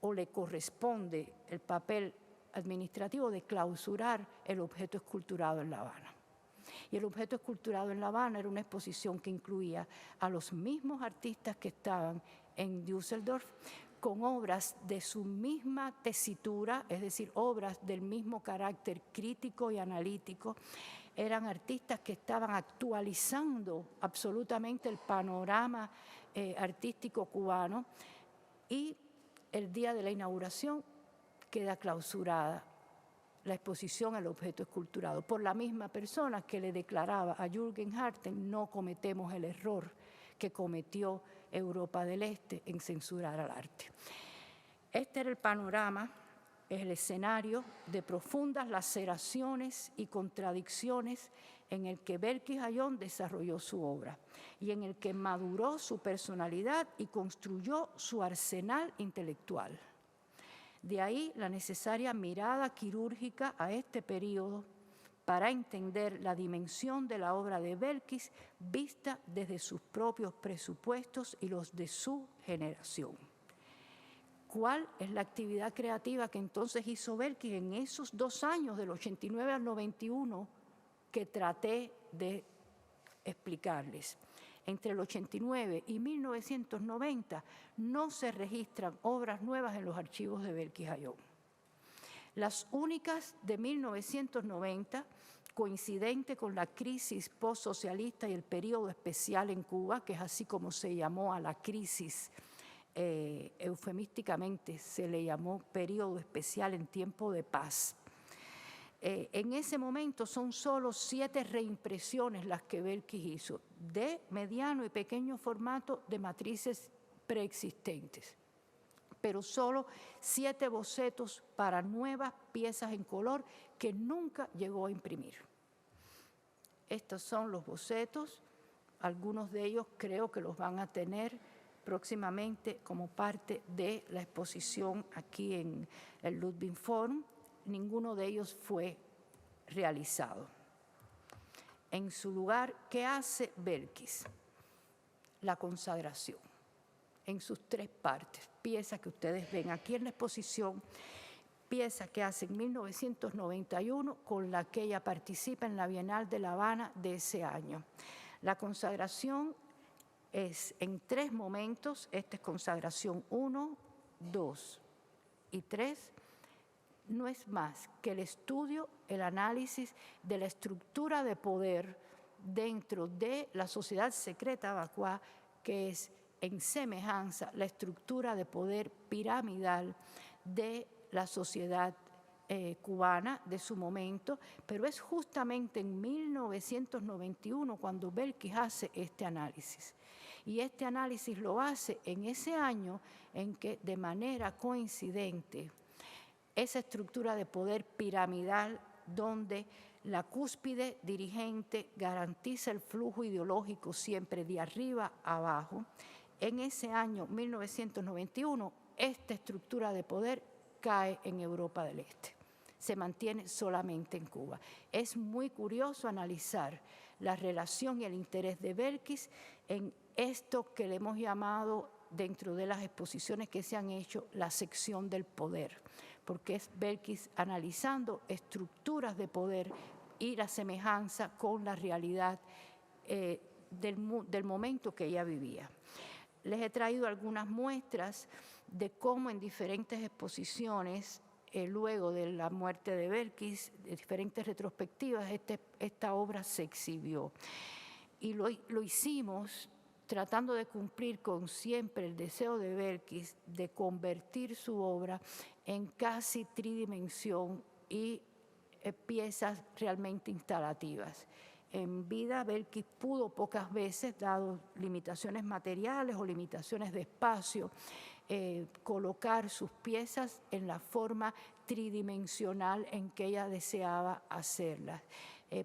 o le corresponde el papel administrativo de clausurar el objeto esculturado en La Habana. Y el objeto esculturado en La Habana era una exposición que incluía a los mismos artistas que estaban en Düsseldorf, con obras de su misma tesitura, es decir, obras del mismo carácter crítico y analítico. Eran artistas que estaban actualizando absolutamente el panorama artístico cubano, y el día de la inauguración queda clausurada la exposición al objeto esculturado por la misma persona que le declaraba a Jürgen Harten: no cometemos el error que cometió Europa del Este en censurar al arte. Este era el panorama, el escenario de profundas laceraciones y contradicciones en el que Belkis Ayllón desarrolló su obra y en el que maduró su personalidad y construyó su arsenal intelectual. De ahí la necesaria mirada quirúrgica a este periodo para entender la dimensión de la obra de Belkis vista desde sus propios presupuestos y los de su generación. ¿Cuál es la actividad creativa que entonces hizo Belkis en esos 2 años, del 89 al 91, que traté de explicarles? Entre el 89 y 1990 no se registran obras nuevas en los archivos de Belkis Ayllón. Las únicas de 1990, coincidente con la crisis postsocialista y el periodo especial en Cuba, que es así como se llamó a la crisis, eufemísticamente se le llamó periodo especial en tiempo de paz. En ese momento son solo 7 reimpresiones las que Belkis hizo, de mediano y pequeño formato de matrices preexistentes, pero solo 7 bocetos para nuevas piezas en color que nunca llegó a imprimir. Estos son los bocetos, algunos de ellos creo que los van a tener próximamente como parte de la exposición aquí en el Ludwig Forum. Ninguno de ellos fue realizado. En su lugar, ¿qué hace Belkis? La consagración, en sus 3 partes. Pieza que ustedes ven aquí en la exposición, pieza que hace en 1991, con la que ella participa en la Bienal de La Habana de ese año. La consagración es en 3 momentos. Esta es consagración 1, 2 y 3. No es más que el estudio, el análisis de la estructura de poder dentro de la sociedad secreta Abaqua, que es en semejanza la estructura de poder piramidal de la sociedad cubana de su momento, pero es justamente en 1991 cuando Belkis hace este análisis. Y este análisis lo hace en ese año en que, de manera coincidente, esa estructura de poder piramidal donde la cúspide dirigente garantiza el flujo ideológico siempre de arriba a abajo, en ese año 1991 esta estructura de poder cae en Europa del Este. Se mantiene solamente en Cuba. Es muy curioso analizar la relación y el interés de Belkis en esto que le hemos llamado, dentro de las exposiciones que se han hecho, la sección del poder, porque es Belkis analizando estructuras de poder y la semejanza con la realidad del momento que ella vivía. Les he traído algunas muestras de cómo en diferentes exposiciones, luego de la muerte de Belkis, de diferentes retrospectivas, esta obra se exhibió. Y lo hicimos tratando de cumplir con siempre el deseo de Belkis de convertir su obra en casi tridimensión y piezas realmente instalativas. En vida, Belkis pudo pocas veces, dado limitaciones materiales o limitaciones de espacio, colocar sus piezas en la forma tridimensional en que ella deseaba hacerlas.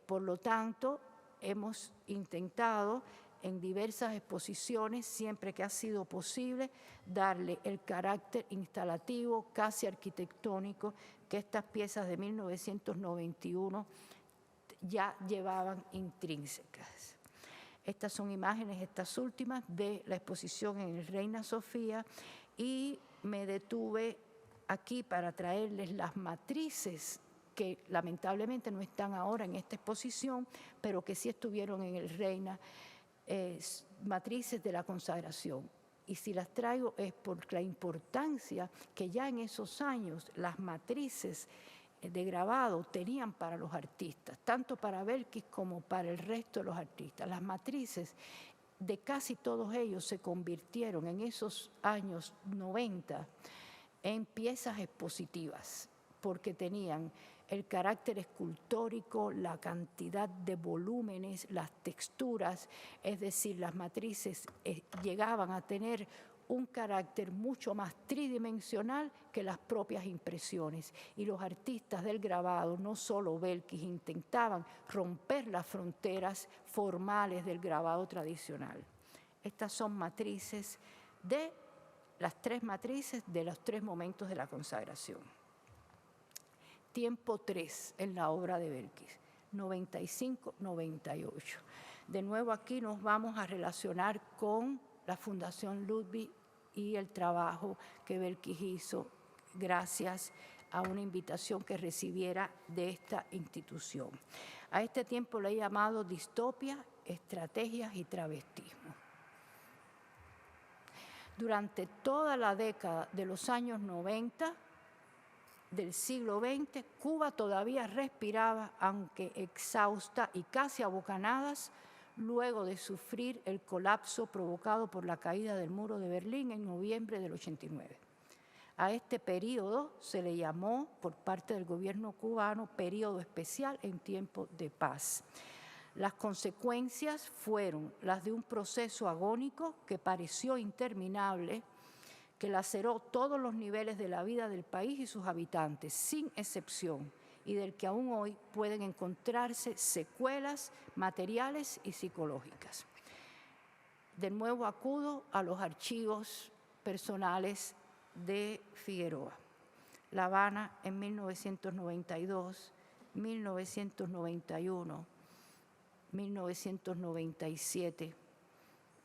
Por lo tanto, hemos intentado en diversas exposiciones, siempre que ha sido posible, darle el carácter instalativo, casi arquitectónico, que estas piezas de 1991 ya llevaban intrínsecas. Estas son imágenes, estas últimas, de la exposición en el Reina Sofía, y me detuve aquí para traerles las matrices que lamentablemente no están ahora en esta exposición, pero que sí estuvieron en el Reina, matrices de la consagración. Y si las traigo es por la importancia que ya en esos años las matrices de grabado tenían para los artistas, tanto para Belkis como para el resto de los artistas. Las matrices de casi todos ellos se convirtieron en esos años 90 en piezas expositivas, porque tenían el carácter escultórico, la cantidad de volúmenes, las texturas, es decir, las matrices llegaban a tener un carácter mucho más tridimensional que las propias impresiones. Y los artistas del grabado, no solo Belkis, intentaban romper las fronteras formales del grabado tradicional. Estas son matrices de las 3 matrices de los 3 momentos de la consagración. Tiempo 3 en la obra de Belkis, 95-98. De nuevo aquí nos vamos a relacionar con la Fundación Ludwig y el trabajo que Belkis hizo gracias a una invitación que recibiera de esta institución. A este tiempo le he llamado distopia, estrategias y travestismo. Durante toda la década de los años 90 del siglo XX, Cuba todavía respiraba, aunque exhausta y casi a bocanadas, luego de sufrir el colapso provocado por la caída del muro de Berlín en noviembre del 89. A este periodo se le llamó, por parte del gobierno cubano, periodo especial en tiempo de paz. Las consecuencias fueron las de un proceso agónico que pareció interminable, que laceró todos los niveles de la vida del país y sus habitantes, sin excepción, y del que aún hoy pueden encontrarse secuelas materiales y psicológicas. De nuevo acudo a los archivos personales de Figueroa. La Habana en 1992, 1991, 1997.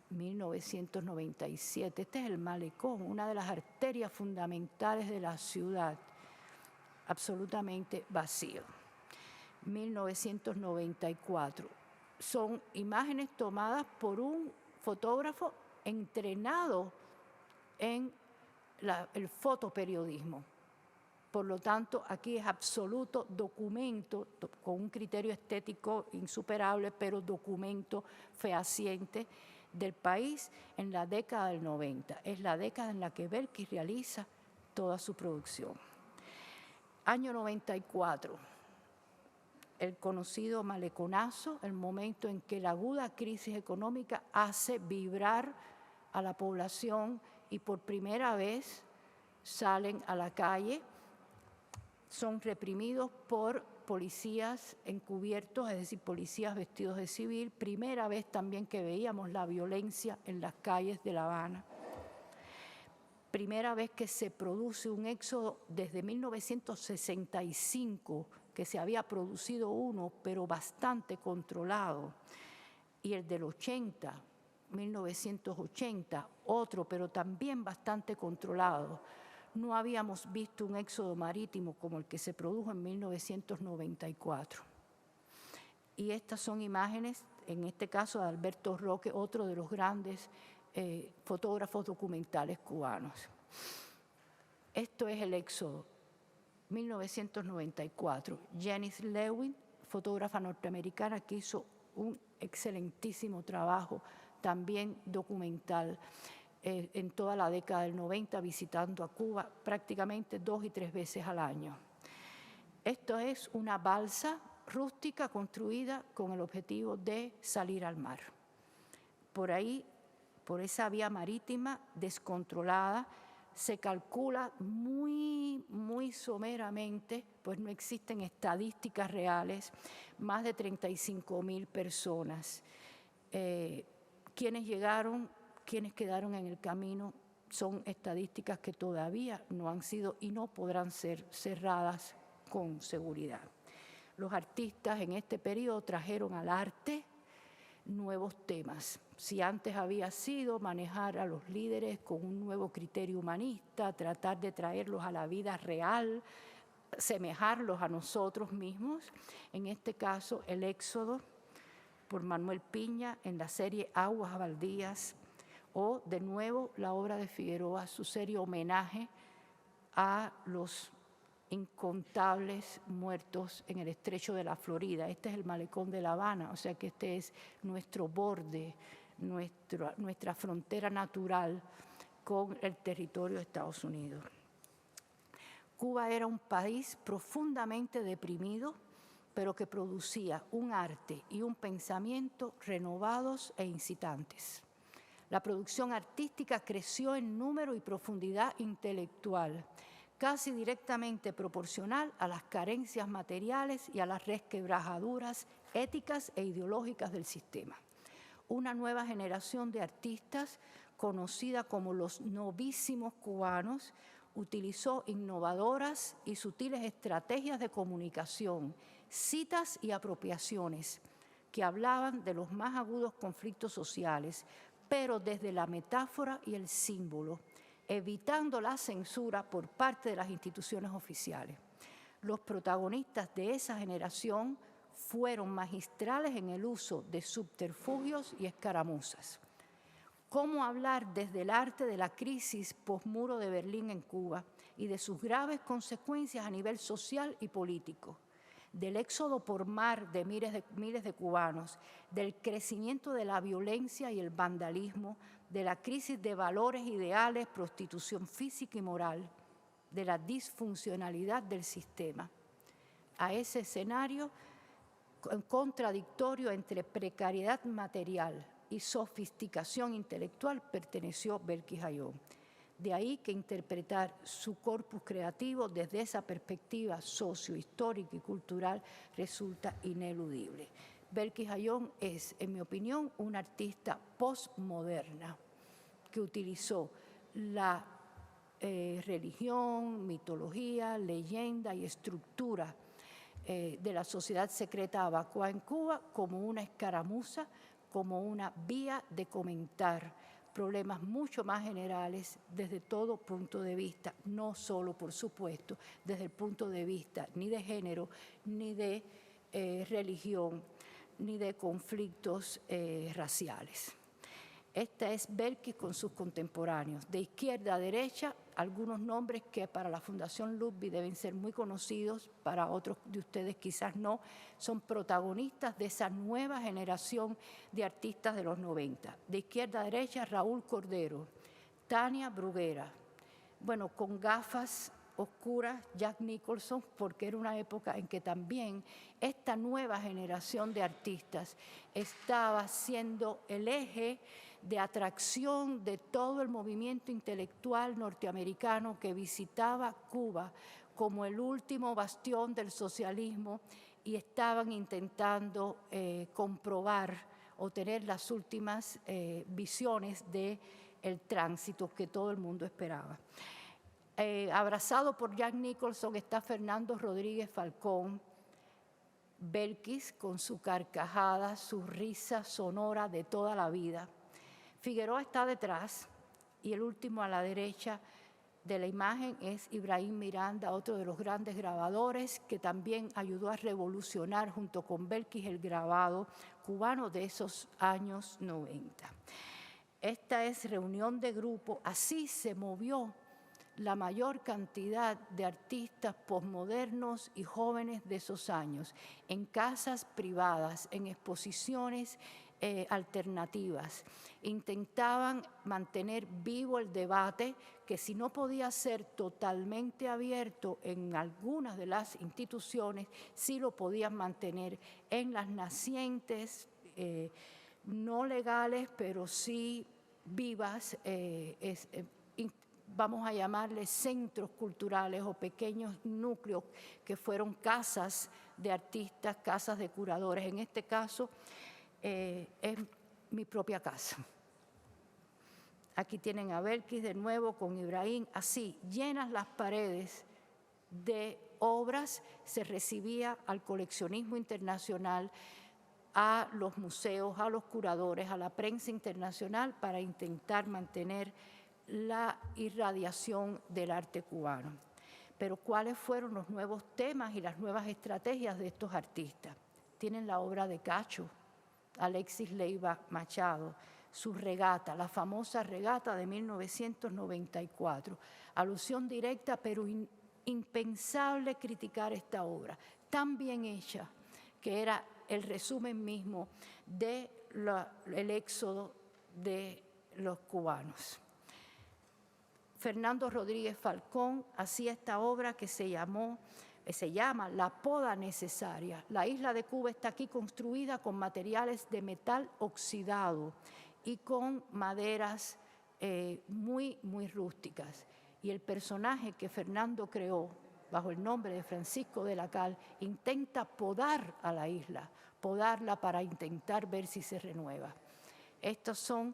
1997. Este es el malecón, una de las arterias fundamentales de la ciudad, absolutamente vacío. 1994. Son imágenes tomadas por un fotógrafo entrenado en el fotoperiodismo. Por lo tanto, aquí es absoluto documento, con un criterio estético insuperable, pero documento fehaciente del país en la década del 90. Es la década en la que Belkis realiza toda su producción. Año 94, el conocido maleconazo, el momento en que la aguda crisis económica hace vibrar a la población y por primera vez salen a la calle. Son reprimidos por policías encubiertos, es decir, policías vestidos de civil. Primera vez también que veíamos la violencia en las calles de La Habana. Primera vez que se produce un éxodo desde 1965, que se había producido uno, pero bastante controlado. Y el del 80, 1980, otro, pero también bastante controlado. No habíamos visto un éxodo marítimo como el que se produjo en 1994. Y estas son imágenes, en este caso de Alberto Roque, otro de los grandes fotógrafos documentales cubanos. Esto es el éxodo, 1994. Janice Lewin, fotógrafa norteamericana que hizo un excelentísimo trabajo, también documental, en toda la década del 90, visitando a Cuba prácticamente 2 y 3 veces al año. Esto es una balsa rústica construida con el objetivo de salir al mar. Por ahí, por esa vía marítima descontrolada, se calcula muy someramente, pues no existen estadísticas reales, más de 35.000 personas. Quienes llegaron, quienes quedaron en el camino, son estadísticas que todavía no han sido y no podrán ser cerradas con seguridad. Los artistas en este periodo trajeron al arte nuevos temas. Si antes había sido manejar a los líderes con un nuevo criterio humanista, tratar de traerlos a la vida real, semejarlos a nosotros mismos, en este caso el éxodo por Manuel Piña en la serie Aguas Baldías, o de nuevo la obra de Figueroa, su serie homenaje a los incontables muertos en el estrecho de la Florida. Este es el malecón de La Habana, o sea que este es nuestro borde, nuestra frontera natural con el territorio de Estados Unidos. Cuba era un país profundamente deprimido, pero que producía un arte y un pensamiento renovados e incitantes. La producción artística creció en número y profundidad intelectual, casi directamente proporcional a las carencias materiales y a las resquebrajaduras éticas e ideológicas del sistema. Una nueva generación de artistas, conocida como los novísimos cubanos, utilizó innovadoras y sutiles estrategias de comunicación, citas y apropiaciones que hablaban de los más agudos conflictos sociales, pero desde la metáfora y el símbolo, evitando la censura por parte de las instituciones oficiales. Los protagonistas de esa generación fueron magistrales en el uso de subterfugios y escaramuzas. ¿Cómo hablar desde el arte de la crisis posmuro de Berlín en Cuba y de sus graves consecuencias a nivel social y político? Del éxodo por mar de miles de cubanos, del crecimiento de la violencia y el vandalismo, de la crisis de valores ideales, prostitución física y moral, de la disfuncionalidad del sistema. A ese escenario contradictorio entre precariedad material y sofisticación intelectual perteneció Belkis Ayón. De ahí que interpretar su corpus creativo desde esa perspectiva sociohistórica y cultural resulta ineludible. Belkis Ayón es, en mi opinión, una artista postmoderna que utilizó la religión, mitología, leyenda y estructura de la sociedad secreta Abacua en Cuba como una escaramuza, como una vía de comentar problemas mucho más generales desde todo punto de vista, no solo, por supuesto, desde el punto de vista ni de género, ni de religión, ni de conflictos raciales. Esta es Belkis con sus contemporáneos. De izquierda a derecha, algunos nombres que para la Fundación Ludwig deben ser muy conocidos, para otros de ustedes quizás no, son protagonistas de esa nueva generación de artistas de los 90. De izquierda a derecha, Raúl Cordero, Tania Bruguera, bueno, con gafas oscuras, Jack Nicholson, porque era una época en que también esta nueva generación de artistas estaba siendo el eje de atracción de todo el movimiento intelectual norteamericano que visitaba Cuba como el último bastión del socialismo y estaban intentando comprobar o tener las últimas visiones del tránsito que todo el mundo esperaba. Abrazado por Jack Nicholson está Fernando Rodríguez Falcón, Belkis con su carcajada, su risa sonora de toda la vida. Figueroa está detrás y el último a la derecha de la imagen es Ibrahim Miranda, otro de los grandes grabadores que también ayudó a revolucionar junto con Belkis el grabado cubano de esos años 90. Esta es reunión de grupo, así se movió la mayor cantidad de artistas posmodernos y jóvenes de esos años, en casas privadas, en exposiciones alternativas. Intentaban mantener vivo el debate que si no podía ser totalmente abierto en algunas de las instituciones, sí lo podían mantener en las nacientes, no legales, pero sí vivas, vamos a llamarles centros culturales o pequeños núcleos que fueron casas de artistas, casas de curadores. En este caso es mi propia casa. Aquí tienen a Belkis de nuevo con Ibrahim, así, llenas las paredes de obras, se recibía al coleccionismo internacional, a los museos, a los curadores, a la prensa internacional para intentar mantener la irradiación del arte cubano. Pero ¿cuáles fueron los nuevos temas y las nuevas estrategias de estos artistas? Tienen la obra de Cacho, Alexis Leiva Machado, su regata, la famosa regata de 1994. Alusión directa, pero impensable criticar esta obra, tan bien hecha, que era el resumen mismo del éxodo de los cubanos. Fernando Rodríguez Falcón hacía esta obra que se llama La Poda Necesaria. La isla de Cuba está aquí construida con materiales de metal oxidado y con maderas muy, muy rústicas. Y el personaje que Fernando creó, bajo el nombre de Francisco de la Cal, intenta podar a la isla, podarla para intentar ver si se renueva. Estas son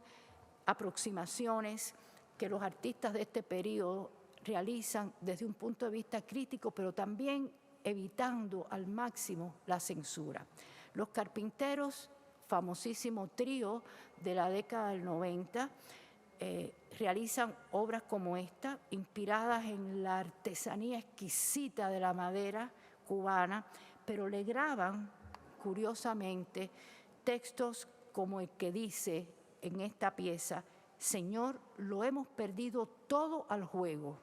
aproximaciones que los artistas de este periodo realizan desde un punto de vista crítico, pero también evitando al máximo la censura. Los Carpinteros, famosísimo trío de la década del 90, realizan obras como esta, inspiradas en la artesanía exquisita de la madera cubana, pero le graban, curiosamente, textos como el que dice en esta pieza: Señor, lo hemos perdido todo al juego,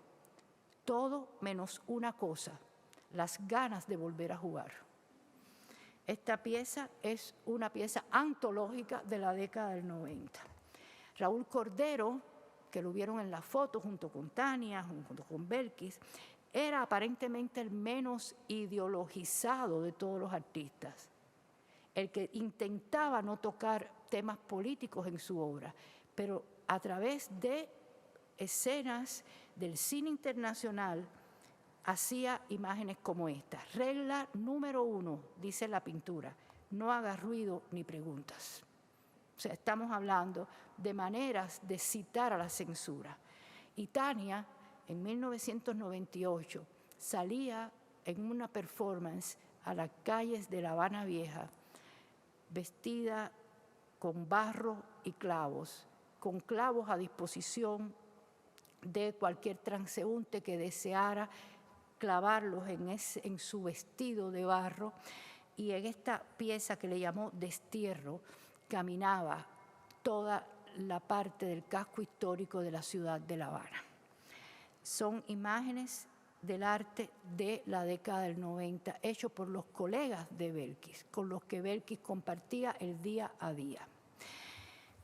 todo menos una cosa, las ganas de volver a jugar. Esta pieza es una pieza antológica de la década del 90. Raúl Cordero, que lo vieron en la foto junto con Tania, junto con Belkis, era aparentemente el menos ideologizado de todos los artistas, el que intentaba no tocar temas políticos en su obra, pero a través de escenas del cine internacional hacía imágenes como esta. Regla número 1, dice la pintura: no hagas ruido ni preguntas. O sea, estamos hablando de maneras de citar a la censura. Y Tania, en 1998, salía en una performance a las calles de La Habana Vieja, vestida con barro y clavos, con clavos a disposición de cualquier transeúnte que deseara clavarlos en su vestido de barro, y en esta pieza que le llamó Destierro caminaba toda la parte del casco histórico de la ciudad de La Habana. Son imágenes del arte de la década del 90, hecho por los colegas de Belkis, con los que Belkis compartía el día a día.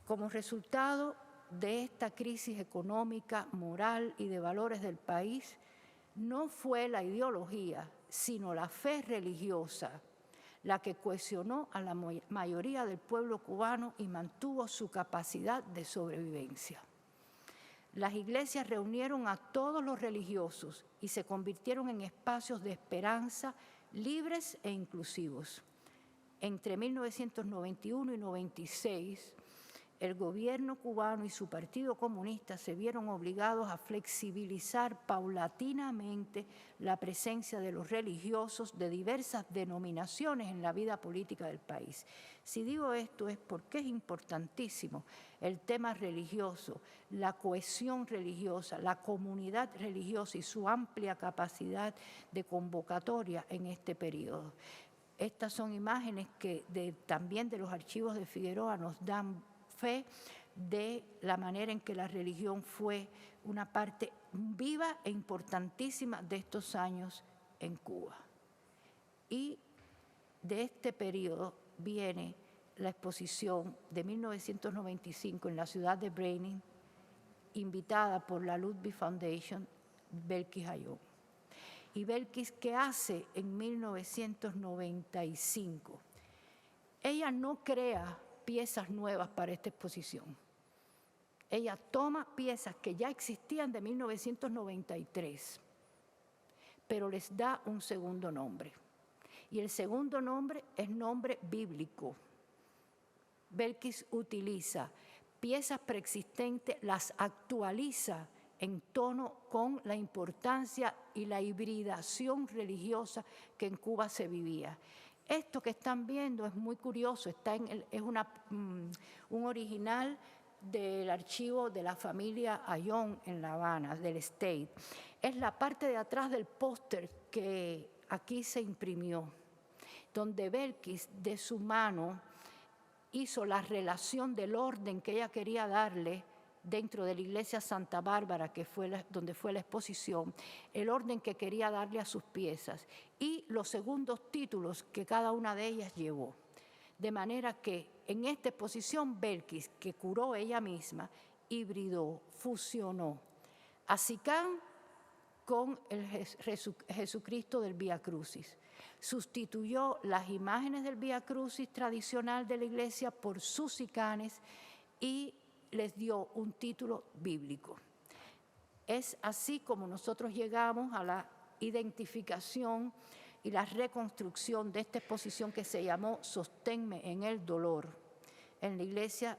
Como resultado de esta crisis económica, moral y de valores del país, no fue la ideología, sino la fe religiosa la que cohesionó a la mayoría del pueblo cubano y mantuvo su capacidad de sobrevivencia. Las iglesias reunieron a todos los religiosos y se convirtieron en espacios de esperanza libres e inclusivos. Entre 1991 y 96, el gobierno cubano y su Partido Comunista se vieron obligados a flexibilizar paulatinamente la presencia de los religiosos de diversas denominaciones en la vida política del país. Si digo esto es porque es importantísimo el tema religioso, la cohesión religiosa, la comunidad religiosa y su amplia capacidad de convocatoria en este periodo. Estas son imágenes que también de los archivos de Figueroa nos dan fe de la manera en que la religión fue una parte viva e importantísima de estos años en Cuba. Y de este periodo viene la exposición de 1995 en la ciudad de Brenin, invitada por la Ludwig Foundation, Belkis Ayón. Y Belkis, ¿qué hace en 1995? Ella no crea piezas nuevas para esta exposición. Ella toma piezas que ya existían de 1993, pero les da un segundo nombre. Y el segundo nombre es nombre bíblico. Belkis utiliza piezas preexistentes, las actualiza en tono con la importancia y la hibridación religiosa que en Cuba se vivía. Esto que están viendo es muy curioso, es un original del archivo de la familia Ayón en La Habana, del State. Es la parte de atrás del póster que aquí se imprimió, donde Belkis de su mano hizo la relación del orden que ella quería darle dentro de la iglesia Santa Bárbara, que fue donde fue la exposición, el orden que quería darle a sus piezas y los segundos títulos que cada una de ellas llevó. De manera que en esta exposición Belkis, que curó ella misma, hibridó, fusionó a Sicán con el Jesucristo del Vía Crucis. Sustituyó las imágenes del Vía Crucis tradicional de la iglesia por sus sicanes y les dio un título bíblico. Es así como nosotros llegamos a la identificación y la reconstrucción de esta exposición que se llamó Sosténme en el dolor, en la iglesia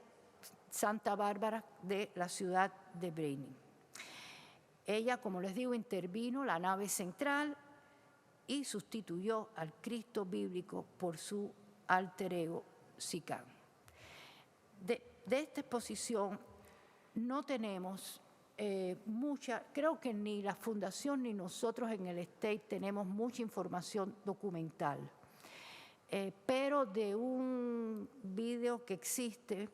Santa Bárbara de la ciudad de Brenin. Ella, como les digo, intervino la nave central y sustituyó al Cristo bíblico por su alter ego, Sicán. De esta exposición no tenemos creo que ni la Fundación ni nosotros en el State tenemos mucha información documental, pero de un video que existe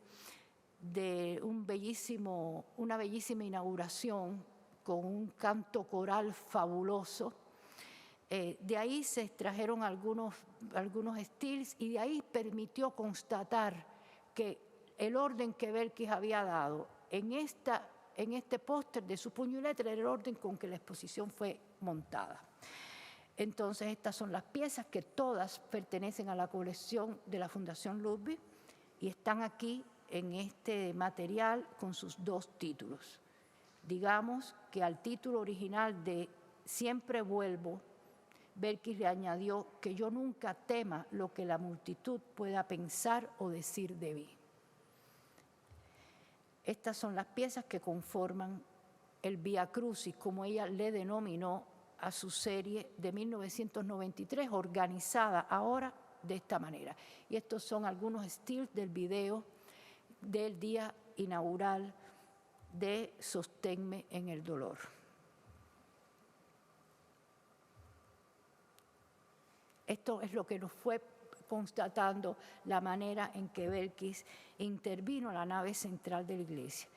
de una bellísima inauguración con un canto coral fabuloso, de ahí se extrajeron algunos stills y de ahí permitió constatar que el orden que Belkis había dado en este póster de su puño y letra era el orden con que la exposición fue montada. Entonces, estas son las piezas que todas pertenecen a la colección de la Fundación Ludwig y están aquí en este material con sus dos títulos. Digamos que al título original de Siempre vuelvo, Belkis le añadió que yo nunca tema lo que la multitud pueda pensar o decir de mí. Estas son las piezas que conforman el Vía Crucis, como ella le denominó a su serie de 1993, organizada ahora de esta manera. Y estos son algunos stills del video del día inaugural de Sosténme en el dolor. Esto es lo que nos fue constatando la manera en que Belkis intervino en la nave central de la iglesia.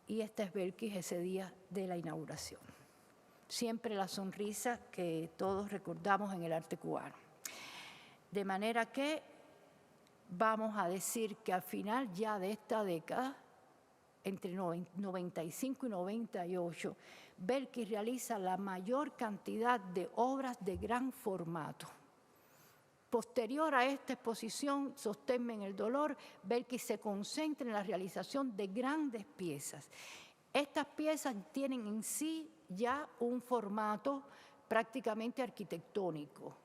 Y esta es Belkis ese día de la inauguración. Siempre la sonrisa que todos recordamos en el arte cubano. De manera que vamos a decir que al final ya de esta década, entre 95 y 98, Belkis realiza la mayor cantidad de obras de gran formato. Posterior a esta exposición, Sosténme en el dolor, Belkis se concentra en la realización de grandes piezas. Estas piezas tienen en sí ya un formato prácticamente arquitectónico.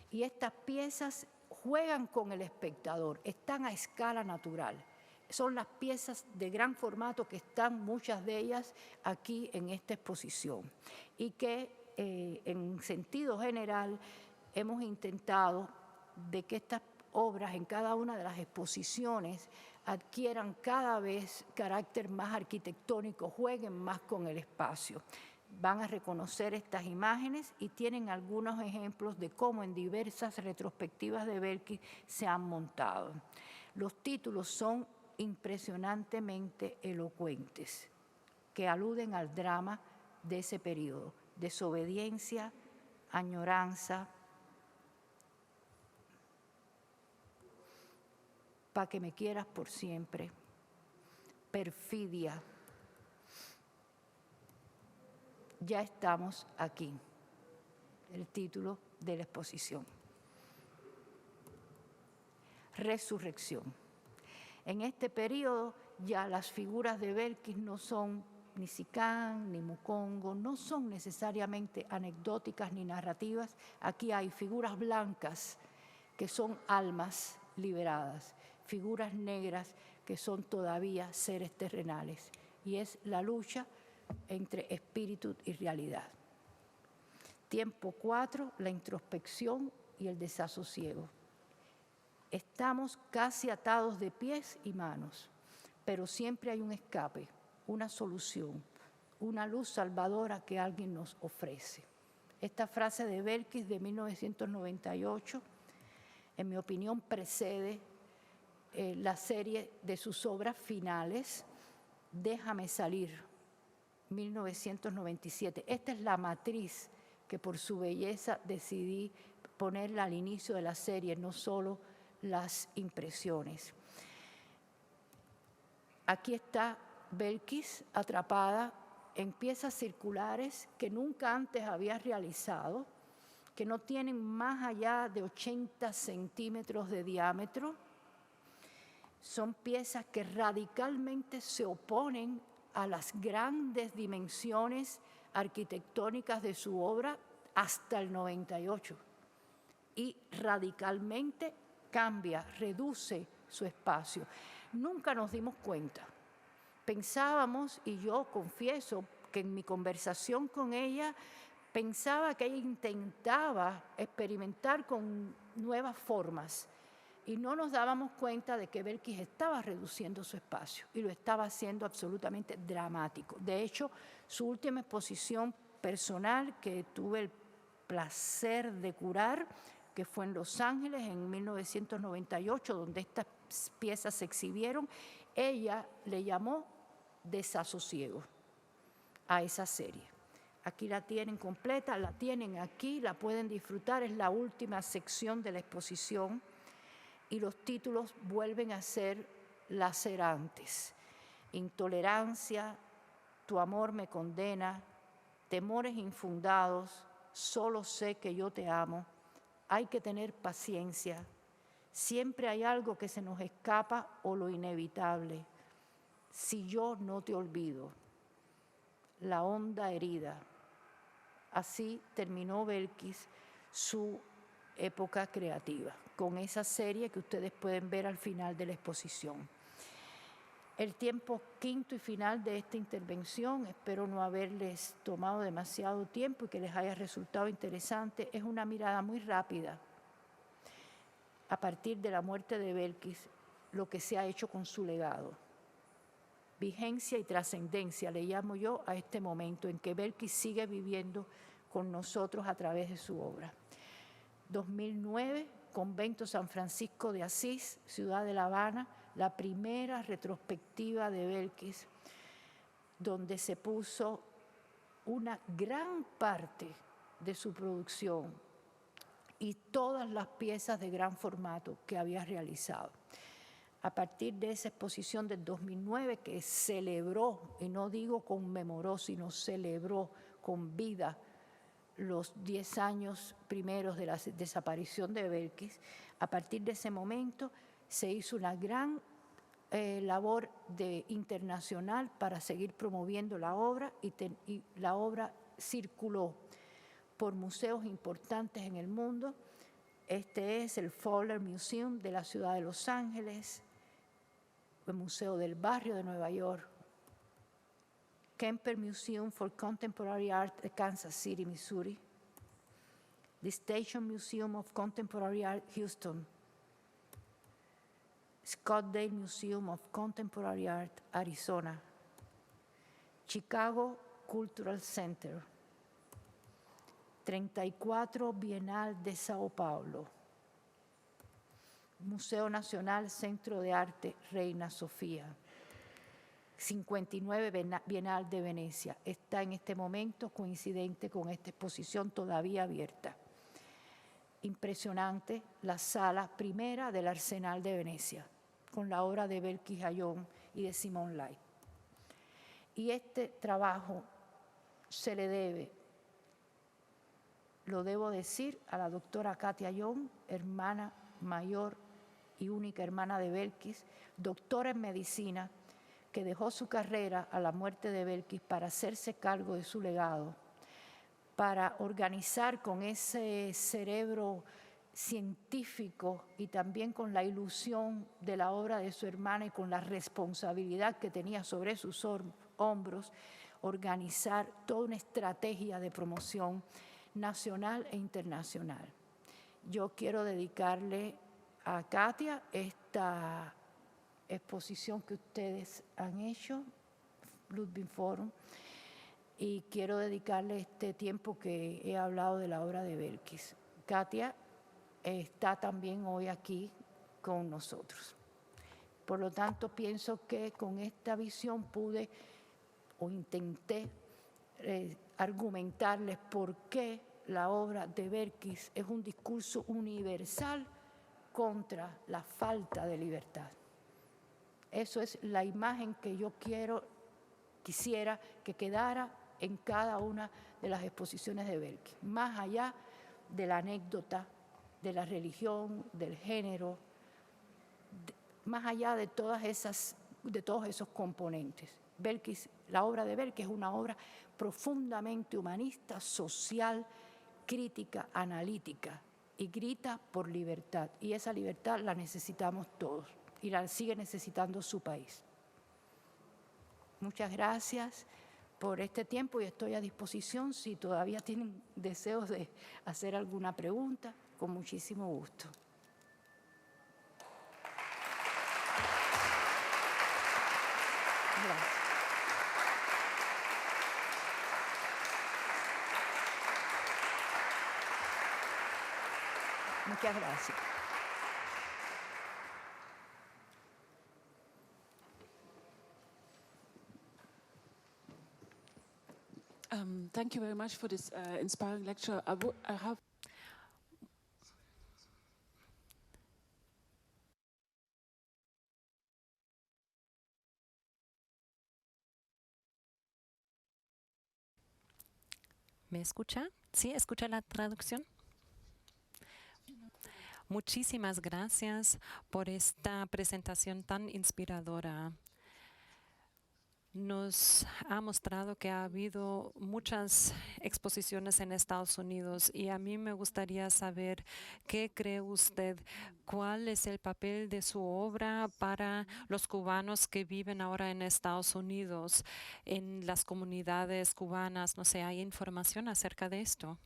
Y estas piezas juegan con el espectador, están a escala natural. Son las piezas de gran formato que están, muchas de ellas, aquí en esta exposición. Y que, en sentido general, hemos intentado de que estas obras en cada una de las exposiciones adquieran cada vez carácter más arquitectónico, jueguen más con el espacio. Van a reconocer estas imágenes y tienen algunos ejemplos de cómo en diversas retrospectivas de Belkis se han montado. Los títulos son impresionantemente elocuentes, que aluden al drama de ese periodo: desobediencia, añoranza, pa' que me quieras por siempre, perfidia. Ya estamos aquí, el título de la exposición. Resurrección. En este periodo ya las figuras de Belkis no son ni Sicán, ni Mukongo, no son necesariamente anecdóticas ni narrativas. Aquí hay figuras blancas que son almas liberadas, figuras negras que son todavía seres terrenales. Y es la lucha entre espíritu y realidad. Tiempo 4, la introspección y el desasosiego. Estamos casi atados de pies y manos, pero siempre hay un escape, una solución, una luz salvadora que alguien nos ofrece. Esta frase de Belkis de 1998, en mi opinión, precede la serie de sus obras finales, Déjame salir, 1997. Esta es la matriz que por su belleza decidí ponerla al inicio de la serie, no solo las impresiones. Aquí está Belkis atrapada en piezas circulares que nunca antes había realizado, que no tienen más allá de 80 centímetros de diámetro. Son piezas que radicalmente se oponen a las grandes dimensiones arquitectónicas de su obra hasta el 98. Y radicalmente cambia, reduce su espacio. Nunca nos dimos cuenta. Pensábamos, y yo confieso que en mi conversación con ella, pensaba que ella intentaba experimentar con nuevas formas y no nos dábamos cuenta de que Belkis estaba reduciendo su espacio y lo estaba haciendo absolutamente dramático. De hecho, su última exposición personal que tuve el placer de curar, que fue en Los Ángeles en 1998, donde estas piezas se exhibieron, ella le llamó Desasosiego a esa serie. Aquí la tienen completa, la tienen aquí, la pueden disfrutar, es la última sección de la exposición y los títulos vuelven a ser lacerantes. Intolerancia, tu amor me condena, temores infundados, solo sé que yo te amo, hay que tener paciencia, siempre hay algo que se nos escapa o lo inevitable. Si yo no te olvido, la honda herida. Así terminó Belkis su época creativa, con esa serie que ustedes pueden ver al final de la exposición. El tiempo quinto y final de esta intervención, espero no haberles tomado demasiado tiempo y que les haya resultado interesante, es una mirada muy rápida a partir de la muerte de Belkis, lo que se ha hecho con su legado. Vigencia y trascendencia, le llamo yo a este momento en que Belkis sigue viviendo con nosotros a través de su obra. 2009, Convento San Francisco de Asís, Ciudad de La Habana, la primera retrospectiva de Belkis, donde se puso una gran parte de su producción y todas las piezas de gran formato que había realizado. A partir de esa exposición del 2009 que celebró, y no digo conmemoró, sino celebró con vida los 10 años primeros de la desaparición de Belkis, a partir de ese momento se hizo una gran labor internacional para seguir promoviendo la obra y la obra circuló por museos importantes en el mundo. Este es el Fowler Museum de la ciudad de Los Ángeles, el Museo del Barrio de Nueva York, Kemper Museum for Contemporary Art de Kansas City, Missouri, the Station Museum of Contemporary Art, Houston, Scottsdale Museum of Contemporary Art, Arizona, Chicago Cultural Center, 34 Bienal de Sao Paulo, Museo Nacional Centro de Arte Reina Sofía, 59 Bienal de Venecia. Está en este momento coincidente con esta exposición todavía abierta. Impresionante la sala primera del Arsenal de Venecia, con la obra de Belkis Ayllón y de Simone Leith. Y este trabajo se le debe, lo debo decir, a la doctora Katia Ayllón, hermana mayor y única hermana de Belkis, doctora en medicina, que dejó su carrera a la muerte de Belkis para hacerse cargo de su legado, para organizar con ese cerebro científico y también con la ilusión de la obra de su hermana y con la responsabilidad que tenía sobre sus hombros, organizar toda una estrategia de promoción nacional e internacional. Yo quiero dedicarle a Katia esta exposición que ustedes han hecho, Ludwig Forum, y quiero dedicarle este tiempo que he hablado de la obra de Belkis. Katia está también hoy aquí con nosotros. Por lo tanto, pienso que con esta visión pude o intenté argumentarles por qué la obra de Belkis es un discurso universal contra la falta de libertad. Eso es la imagen que yo quisiera que quedara en cada una de las exposiciones de Belkis, más allá de la anécdota, de la religión, del género, más allá de todos esos componentes. Belkis, la obra de Belkis es una obra profundamente humanista, social, crítica, analítica, y grita por libertad. Y esa libertad la necesitamos todos, y la sigue necesitando su país. Muchas gracias por este tiempo y estoy a disposición si todavía tienen deseos de hacer alguna pregunta, con muchísimo gusto. Gracias. Muchas gracias.
Thank you very much for this inspiring lecture. I have
¿Me escucha? ¿Sí? ¿Escucha la traducción? Muchísimas gracias por esta presentación tan inspiradora. nos ha mostrado que ha habido muchas exposiciones en Estados Unidos y a mí me gustaría saber qué cree usted, cuál es el papel de su obra para los cubanos que viven ahora en Estados Unidos, en las comunidades cubanas. No sé, ¿hay información acerca de esto?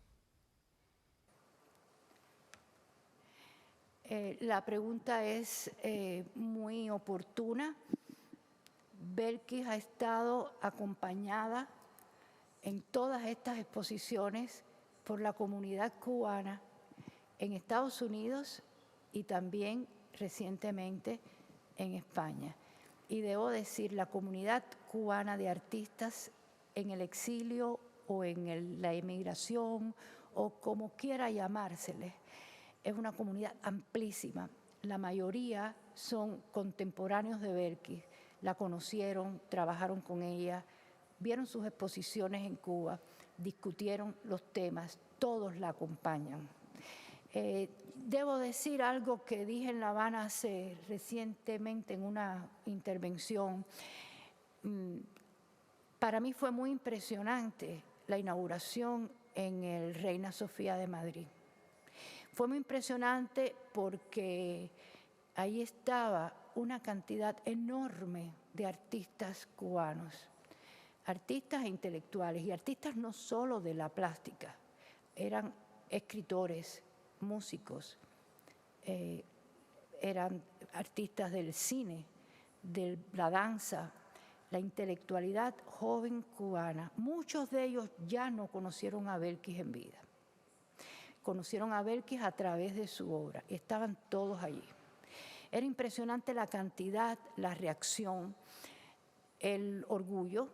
La pregunta es muy oportuna. Belkis ha estado acompañada en todas estas exposiciones por la comunidad cubana en Estados Unidos y también recientemente en España. Y debo decir, la comunidad cubana de artistas en el exilio o en la emigración o como quiera llamársele, es una comunidad amplísima. La mayoría son contemporáneos de Belkis. La conocieron, trabajaron con ella, vieron sus exposiciones en Cuba, discutieron los temas, todos la acompañan. Debo decir algo que dije en La Habana recientemente en una intervención. Para mí fue muy impresionante la inauguración en el Reina Sofía de Madrid. Fue muy impresionante porque ahí estaba una cantidad enorme de artistas cubanos, artistas e intelectuales, y artistas no solo de la plástica, eran escritores, músicos, eran artistas del cine, de la danza, la intelectualidad joven cubana. Muchos de ellos ya no conocieron a Belkis en vida. Conocieron a Belkis a través de su obra y estaban todos allí. Era impresionante la cantidad, la reacción, el orgullo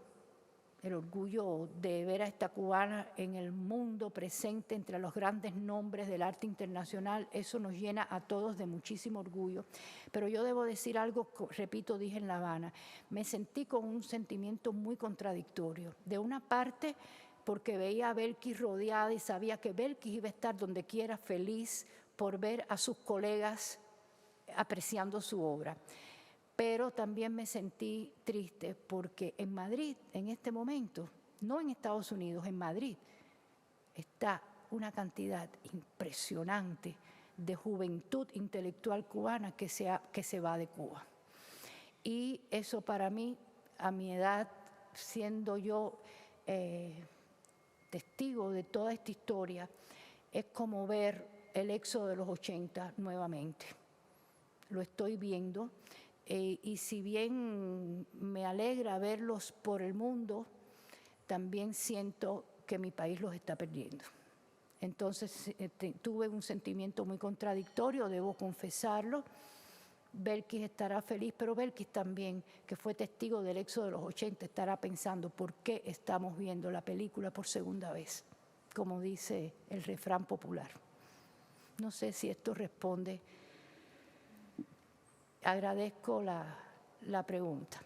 de ver a esta cubana en el mundo presente entre los grandes nombres del arte internacional. Eso nos llena a todos de muchísimo orgullo. Pero yo debo decir algo, repito, dije en La Habana, me sentí con un sentimiento muy contradictorio. De una parte, porque veía a Belkis rodeada y sabía que Belkis iba a estar donde quiera feliz por ver a sus colegas apreciando su obra. Pero también me sentí triste porque en Madrid, en este momento, no en Estados Unidos, en Madrid, está una cantidad impresionante de juventud intelectual cubana que se va de Cuba. Y eso para mí, a mi edad, siendo yo testigo de toda esta historia, es como ver el éxodo de los 80 nuevamente. Lo estoy viendo y si bien me alegra verlos por el mundo, también siento que mi país los está perdiendo. Entonces tuve un sentimiento muy contradictorio, debo confesarlo. Belkis estará feliz, pero Belkis también, que fue testigo del éxodo de los 80, estará pensando por qué estamos viendo la película por segunda vez, como dice el refrán popular. No sé si esto responde. Agradezco la pregunta.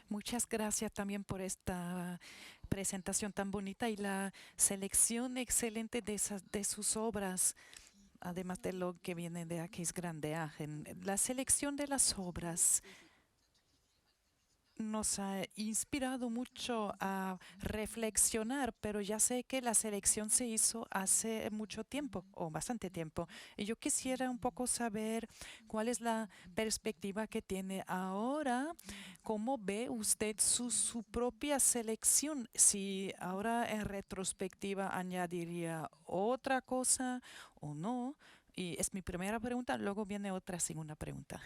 Muchas gracias también por esta presentación tan bonita y la selección excelente de sus obras, además de lo que viene de aquí es grande. La selección de las obras nos ha inspirado mucho a reflexionar, pero ya sé que la selección se hizo hace mucho tiempo o bastante tiempo. Y yo quisiera un poco saber cuál es la perspectiva que tiene ahora, cómo ve usted su propia selección, si ahora en retrospectiva añadiría otra cosa o no. Y es mi primera pregunta, luego viene otra segunda pregunta.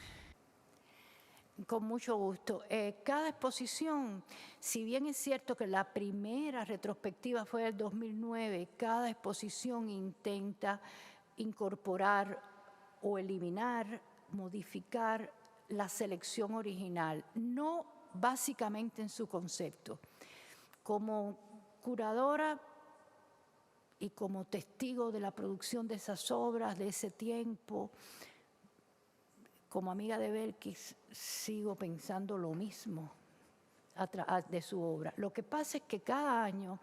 Con mucho gusto. Cada exposición, si bien es cierto que la primera retrospectiva fue del 2009, cada exposición intenta incorporar o eliminar, modificar la selección original, no básicamente en su concepto. Como curadora y como testigo de la producción de esas obras, de ese tiempo, como amiga de Belkis, sigo pensando lo mismo de su obra. Lo que pasa es que cada año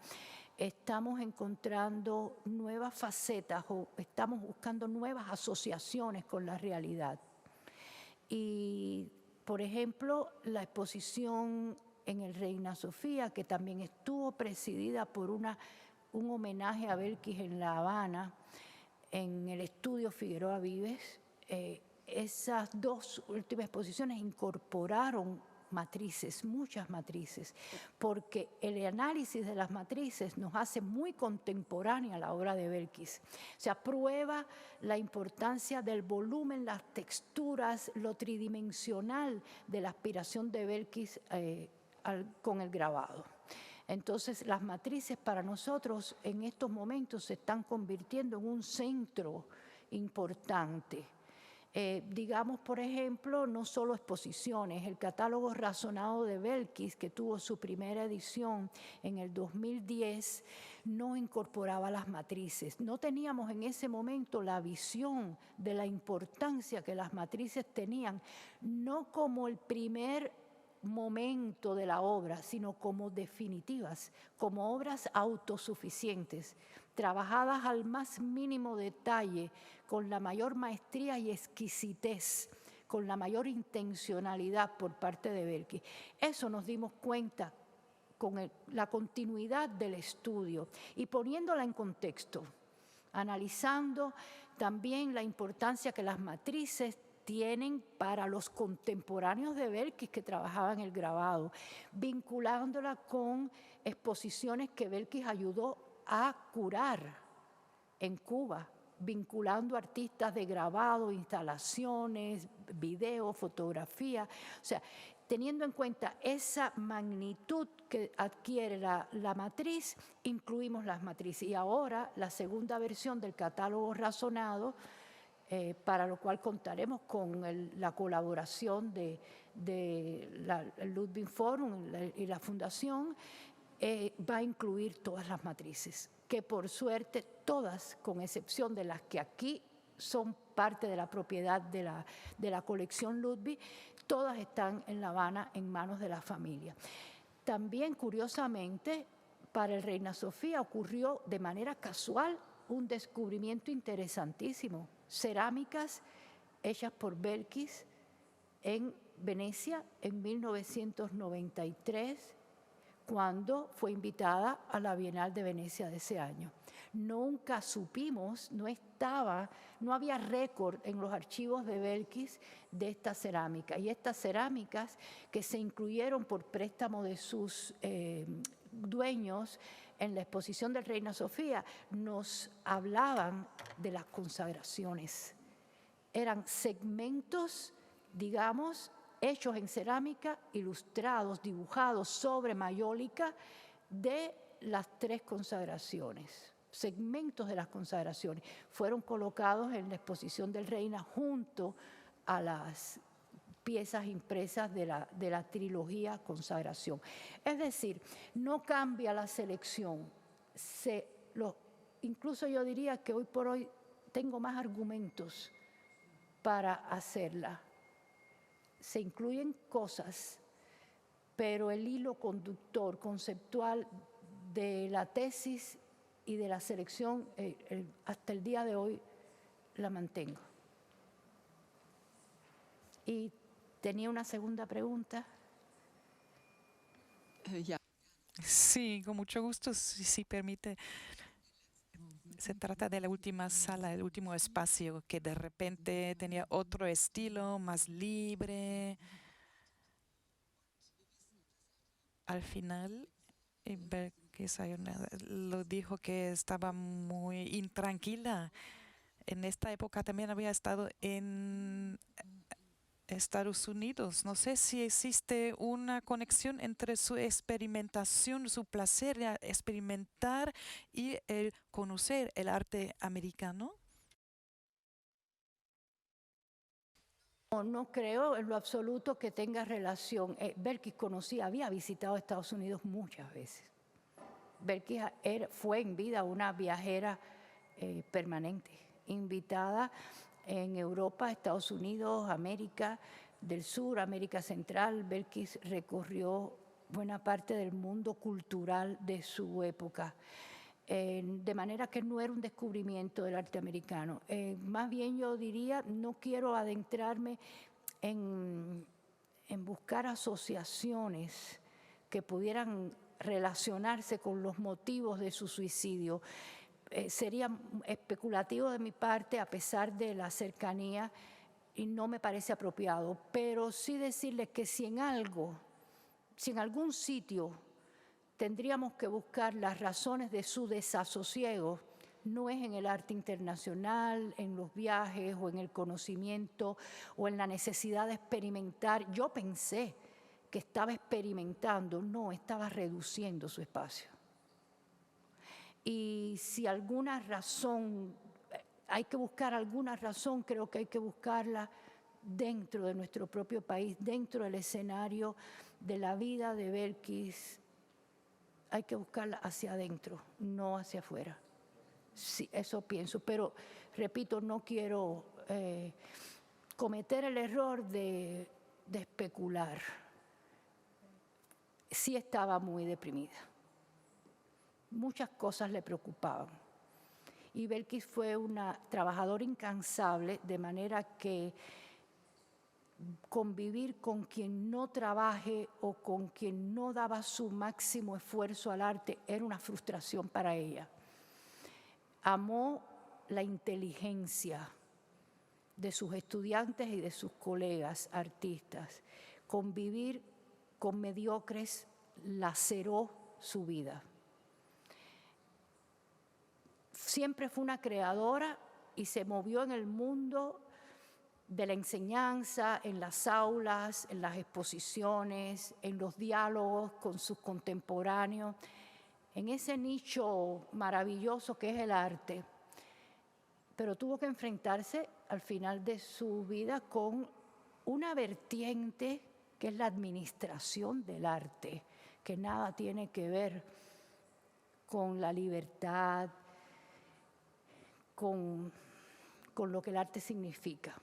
estamos encontrando nuevas facetas o estamos buscando nuevas asociaciones con la realidad. Y, por ejemplo, la exposición en el Reina Sofía, que también estuvo presidida por un homenaje a Belkis en La Habana, en el estudio Figueroa Vives. Esas dos últimas exposiciones incorporaron matrices, muchas matrices, porque el análisis de las matrices nos hace muy contemporánea la obra de Belkis. O sea, prueba la importancia del volumen, las texturas, lo tridimensional de la aspiración de Belkis con el grabado. Entonces, las matrices para nosotros en estos momentos se están convirtiendo en un centro importante. Digamos, por ejemplo, no solo exposiciones, el catálogo razonado de Belkis, que tuvo su primera edición en el 2010, no incorporaba las matrices. No teníamos en ese momento la visión de la importancia que las matrices tenían, no como el primer momento de la obra, sino como definitivas, como obras autosuficientes, trabajadas al más mínimo detalle, con la mayor maestría y exquisitez, con la mayor intencionalidad por parte de Belkis. Eso nos dimos cuenta con la continuidad del estudio y poniéndola en contexto, analizando también la importancia que las matrices tienen para los contemporáneos de Belkis que trabajaban el grabado, vinculándola con exposiciones que Belkis ayudó a curar en Cuba, vinculando artistas de grabado, instalaciones, video, fotografía. O sea, teniendo en cuenta esa magnitud que adquiere la matriz, incluimos las matrices. Y ahora la segunda versión del catálogo razonado, para lo cual contaremos con la colaboración del Ludwig Forum y la Fundación, va a incluir todas las matrices, que por suerte todas, con excepción de las que aquí son parte de la propiedad de la colección Ludwig, todas están en La Habana en manos de la familia. También, curiosamente, para el Reina Sofía ocurrió de manera casual un descubrimiento interesantísimo. Cerámicas hechas por Belkis en Venecia en 1993, cuando fue invitada a la Bienal de Venecia de ese año. Nunca supimos, no había récord en los archivos de Belkis de esta cerámica. Y estas cerámicas que se incluyeron por préstamo de sus dueños en la exposición del Reina Sofía, nos hablaban de las consagraciones. Eran segmentos, digamos, hechos en cerámica, ilustrados, dibujados sobre mayólica de las 3 consagraciones. Segmentos de las consagraciones fueron colocados en la exposición del Reina junto a las piezas impresas de la trilogía Consagración. Es decir, no cambia la selección. Incluso yo diría que hoy por hoy tengo más argumentos para hacerla. Se incluyen cosas, pero el hilo conductor, conceptual de la tesis y de la selección, hasta el día de hoy la mantengo. Y tenía una segunda pregunta.
Ja.
Sí, con mucho gusto, si permite. Se trata de la última sala, el último espacio, que de repente tenía otro estilo, más libre. Al final, Belkis lo dijo que estaba muy intranquila. En esta época también había estado en Estados Unidos. No sé si existe una conexión entre su experimentación, su placer de experimentar y el conocer el arte americano.
No creo en lo absoluto que tenga relación. Belkis había visitado Estados Unidos muchas veces. Belkis fue en vida una viajera permanente, invitada en Europa, Estados Unidos, América del Sur, América Central. Belkis recorrió buena parte del mundo cultural de su época. De manera que no era un descubrimiento del arte americano. Más bien yo diría, no quiero adentrarme en buscar asociaciones que pudieran relacionarse con los motivos de su suicidio. Sería especulativo de mi parte, a pesar de la cercanía, y no me parece apropiado, pero sí decirles que si en algún sitio tendríamos que buscar las razones de su desasosiego, no es en el arte internacional, en los viajes o en el conocimiento o en la necesidad de experimentar. Yo pensé que estaba experimentando, no, estaba reduciendo su espacio. Y si alguna razón, hay que buscar alguna razón, creo que hay que buscarla dentro de nuestro propio país, dentro del escenario de la vida de Belkis. Hay que buscarla hacia adentro, no hacia afuera. Sí, eso pienso, pero repito, no quiero cometer el error de especular. Sí estaba muy deprimida. Muchas cosas le preocupaban. Y Belkis fue una trabajadora incansable, de manera que convivir con quien no trabaje o con quien no daba su máximo esfuerzo al arte era una frustración para ella. Amó la inteligencia de sus estudiantes y de sus colegas artistas. Convivir con mediocres laceró su vida. Siempre fue una creadora y se movió en el mundo de la enseñanza, en las aulas, en las exposiciones, en los diálogos con sus contemporáneos, en ese nicho maravilloso que es el arte. Pero tuvo que enfrentarse al final de su vida con una vertiente que es la administración del arte, que nada tiene que ver con la libertad, con lo que el arte significa.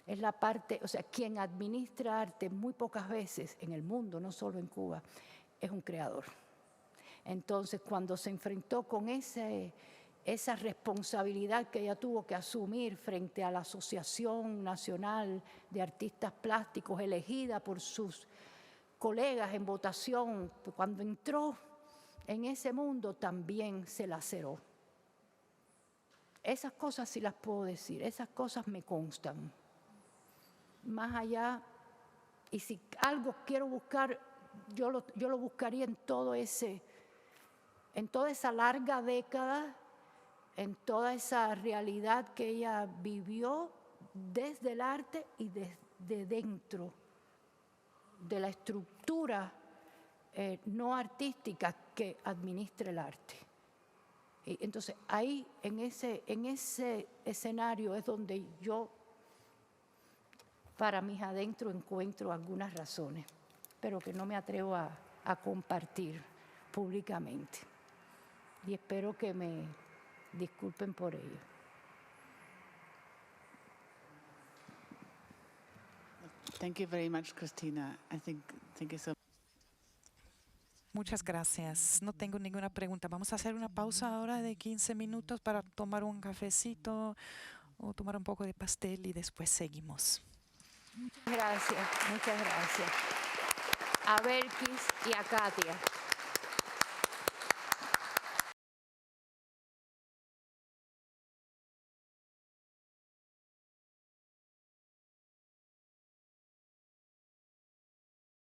Es la parte, o sea, quien administra arte muy pocas veces en el mundo, no solo en Cuba, es un creador. Entonces, cuando se enfrentó con esa responsabilidad que ella tuvo que asumir frente a la Asociación Nacional de Artistas Plásticos, elegida por sus colegas en votación, cuando entró en ese mundo también se laceró. Esas cosas sí las puedo decir, esas cosas me constan. Más allá, y si algo quiero buscar, yo lo buscaría en toda esa larga década, en toda esa realidad que ella vivió desde el arte y desde dentro de la estructura no artística que administra el arte. Y entonces ahí, en ese escenario es donde yo, para mis adentro, encuentro algunas razones, pero que no me atrevo a compartir públicamente. Y espero que me disculpen por ello.
Thank you very much, Christina. Thank you so much.
Muchas gracias. No tengo ninguna pregunta. Vamos a hacer una pausa ahora de 15 minutos para tomar un cafecito o tomar un poco de pastel y después seguimos.
Muchas gracias. A Belkis y a Katia.